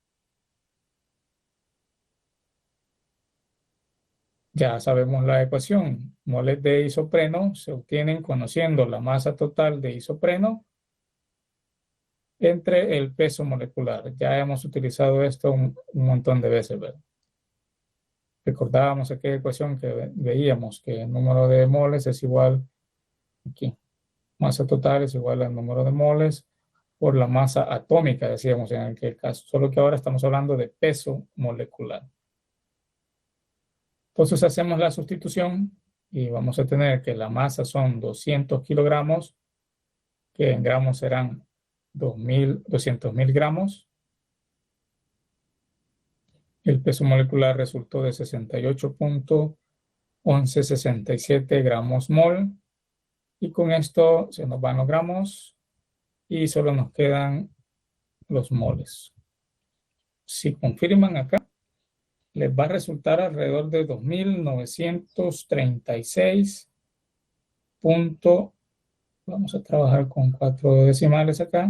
Ya sabemos la ecuación. Moles de isopreno se obtienen conociendo la masa total de isopreno entre el peso molecular. Ya hemos utilizado esto un montón de veces, ¿verdad? Recordábamos aquella ecuación que veíamos que el número de moles es igual aquí. Masa total es igual al número de moles por la masa atómica, decíamos en aquel caso, solo que ahora estamos hablando de peso molecular. Entonces hacemos la sustitución y vamos a tener que la masa son 200 kilogramos, que en gramos serán 200.000 gramos. El peso molecular resultó de 68.1167 gramos mol. Y con esto se nos van los gramos y solo nos quedan los moles. Si confirman acá, les va a resultar alrededor de 2.936 vamos a trabajar con 4 decimales acá,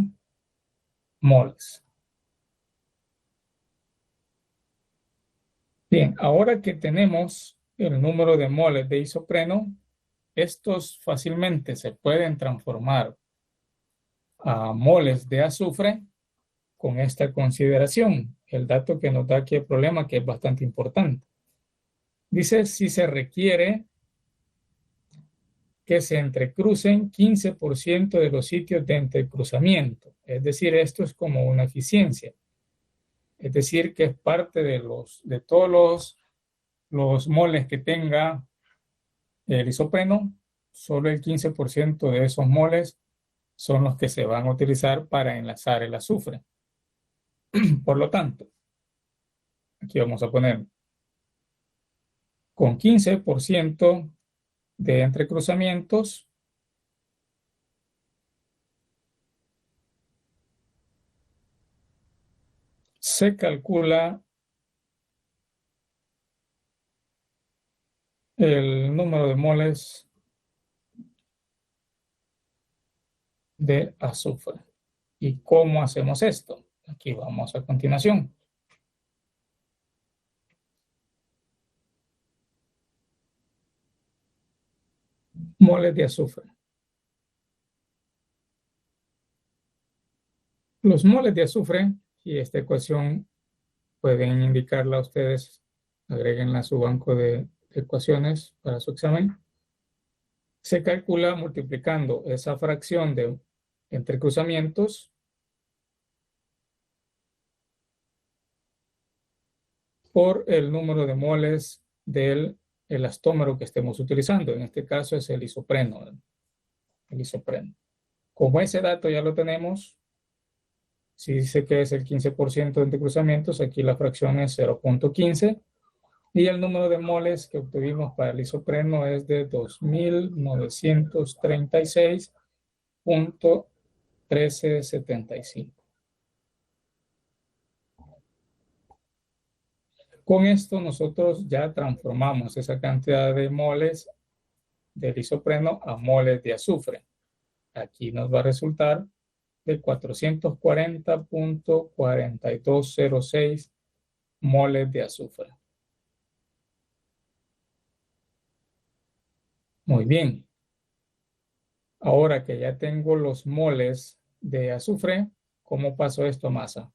moles. Bien, ahora que tenemos el número de moles de isopreno, estos fácilmente se pueden transformar a moles de azufre con esta consideración. El dato que nos da aquí el problema, que es bastante importante. Dice si se requiere que se entrecrucen 15% de los sitios de entrecruzamiento. Es decir, esto es como una eficiencia. Es decir, que es parte de todos los moles que tenga el isopreno, solo el 15% de esos moles son los que se van a utilizar para enlazar el azufre. Por lo tanto, aquí vamos a poner con 15% de entrecruzamientos, se calcula el número de moles de azufre. ¿Y cómo hacemos esto? Aquí vamos a continuación. Moles de azufre. Los moles de azufre, y esta ecuación pueden indicarla a ustedes, agréguenla a su banco de ecuaciones para su examen. Se calcula multiplicando esa fracción de entrecruzamientos por el número de moles del elastómero que estemos utilizando. En este caso es el isopreno. El isopreno. Como ese dato ya lo tenemos, si dice que es el 15% de entrecruzamientos, aquí la fracción es 0.15 y el número de moles que obtuvimos para el isopreno es de 2.936.1375. Con esto nosotros ya transformamos esa cantidad de moles del isopreno a moles de azufre. Aquí nos va a resultar de 440.4206 moles de azufre. Muy bien. Ahora que ya tengo los moles de azufre, ¿cómo paso esto a masa?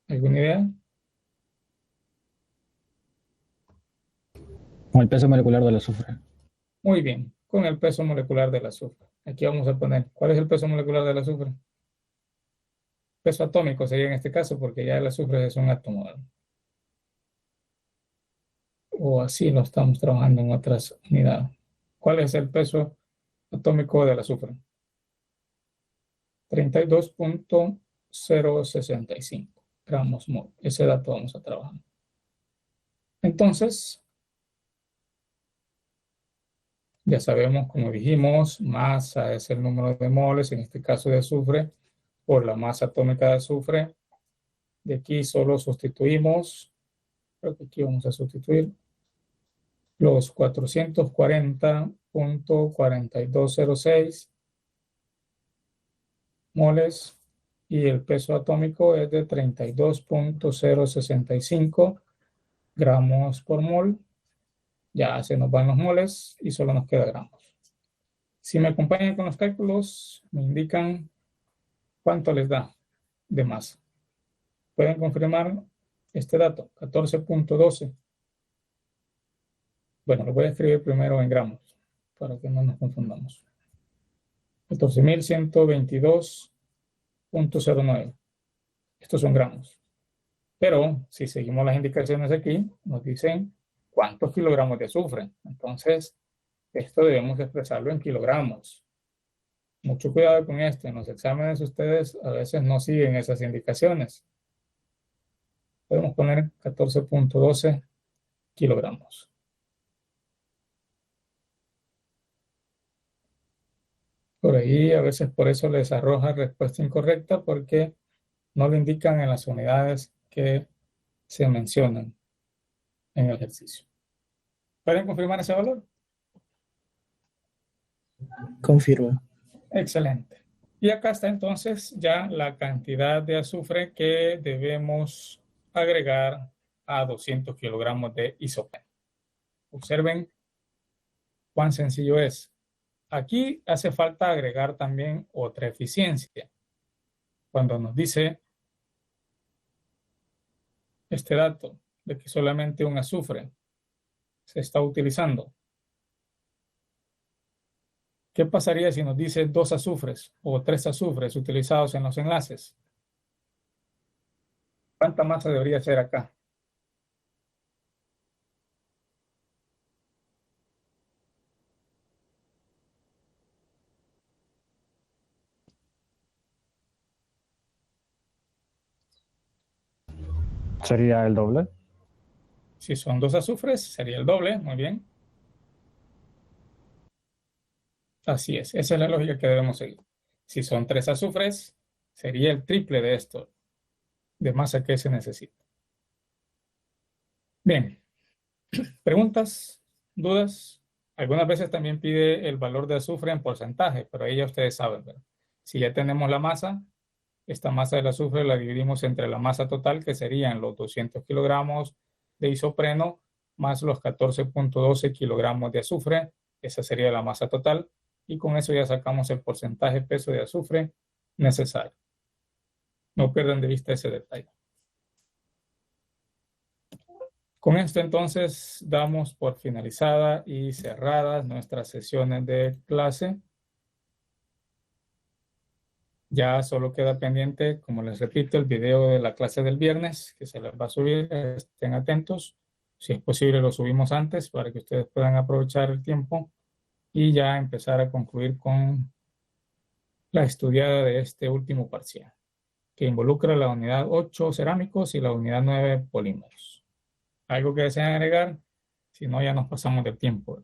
¿Alguna idea? Con el peso molecular del azufre. Muy bien, con el peso molecular del azufre. Aquí vamos a poner, ¿cuál es el peso molecular del azufre? Peso atómico sería en este caso, porque ya el azufre es un átomo, ¿verdad? O así lo estamos trabajando en otras unidades. ¿Cuál es el peso atómico del azufre? 32.065 gramos mol. Ese dato vamos a trabajar. Entonces, ya sabemos, como dijimos, masa es el número de moles, en este caso de azufre, por la masa atómica de azufre. De aquí solo sustituimos, creo que aquí vamos a sustituir los 440.4206 moles y el peso atómico es de 32.065 gramos por mol. Ya se nos van los moles y solo nos queda gramos. Si me acompañan con los cálculos, me indican cuánto les da de masa. Pueden confirmar este dato, 14.12. Bueno, lo voy a escribir primero en gramos para que no nos confundamos. 14.122.09. Estos son gramos. Pero si seguimos las indicaciones aquí, nos dicen cuántos kilogramos de azufre. Entonces, esto debemos expresarlo en kilogramos. Mucho cuidado con esto. En los exámenes ustedes a veces no siguen esas indicaciones. Podemos poner 14.12 kilogramos. Por ahí a veces por eso les arroja respuesta incorrecta porque no lo indican en las unidades que se mencionan en el ejercicio. ¿Pueden confirmar ese valor? Confirmo. Excelente. Y acá está entonces ya la cantidad de azufre que debemos agregar a 200 kilogramos de isopreno. Observen cuán sencillo es. Aquí hace falta agregar también otra eficiencia. Cuando nos dice este dato de que solamente un azufre se está utilizando, ¿qué pasaría si nos dice 2 azufres o 3 azufres utilizados en los enlaces? ¿Cuánta masa debería ser acá? Sería el doble. Si son 2 azufres, sería el doble. Muy bien. Así es. Esa es la lógica que debemos seguir. Si son 3 azufres, sería el triple de esto, de masa que se necesita. Bien. ¿Preguntas? ¿Dudas? Algunas veces también pide el valor de azufre en porcentaje, pero ahí ya ustedes saben, ¿verdad? Si ya tenemos la masa, esta masa del azufre la dividimos entre la masa total, que serían los 200 kilogramos de isopreno, más los 14.12 kilogramos de azufre. Esa sería la masa total. Y con eso ya sacamos el porcentaje peso de azufre necesario. No pierdan de vista ese detalle. Con esto entonces damos por finalizada y cerradas nuestras sesiones de clase. Ya solo queda pendiente, como les repito, el video de la clase del viernes que se les va a subir. Estén atentos. Si es posible lo subimos antes para que ustedes puedan aprovechar el tiempo y ya empezar a concluir con la estudiada de este último parcial, que involucra la unidad 8 cerámicos y la unidad 9 polímeros. ¿Algo que desean agregar? Si no, ya nos pasamos del tiempo.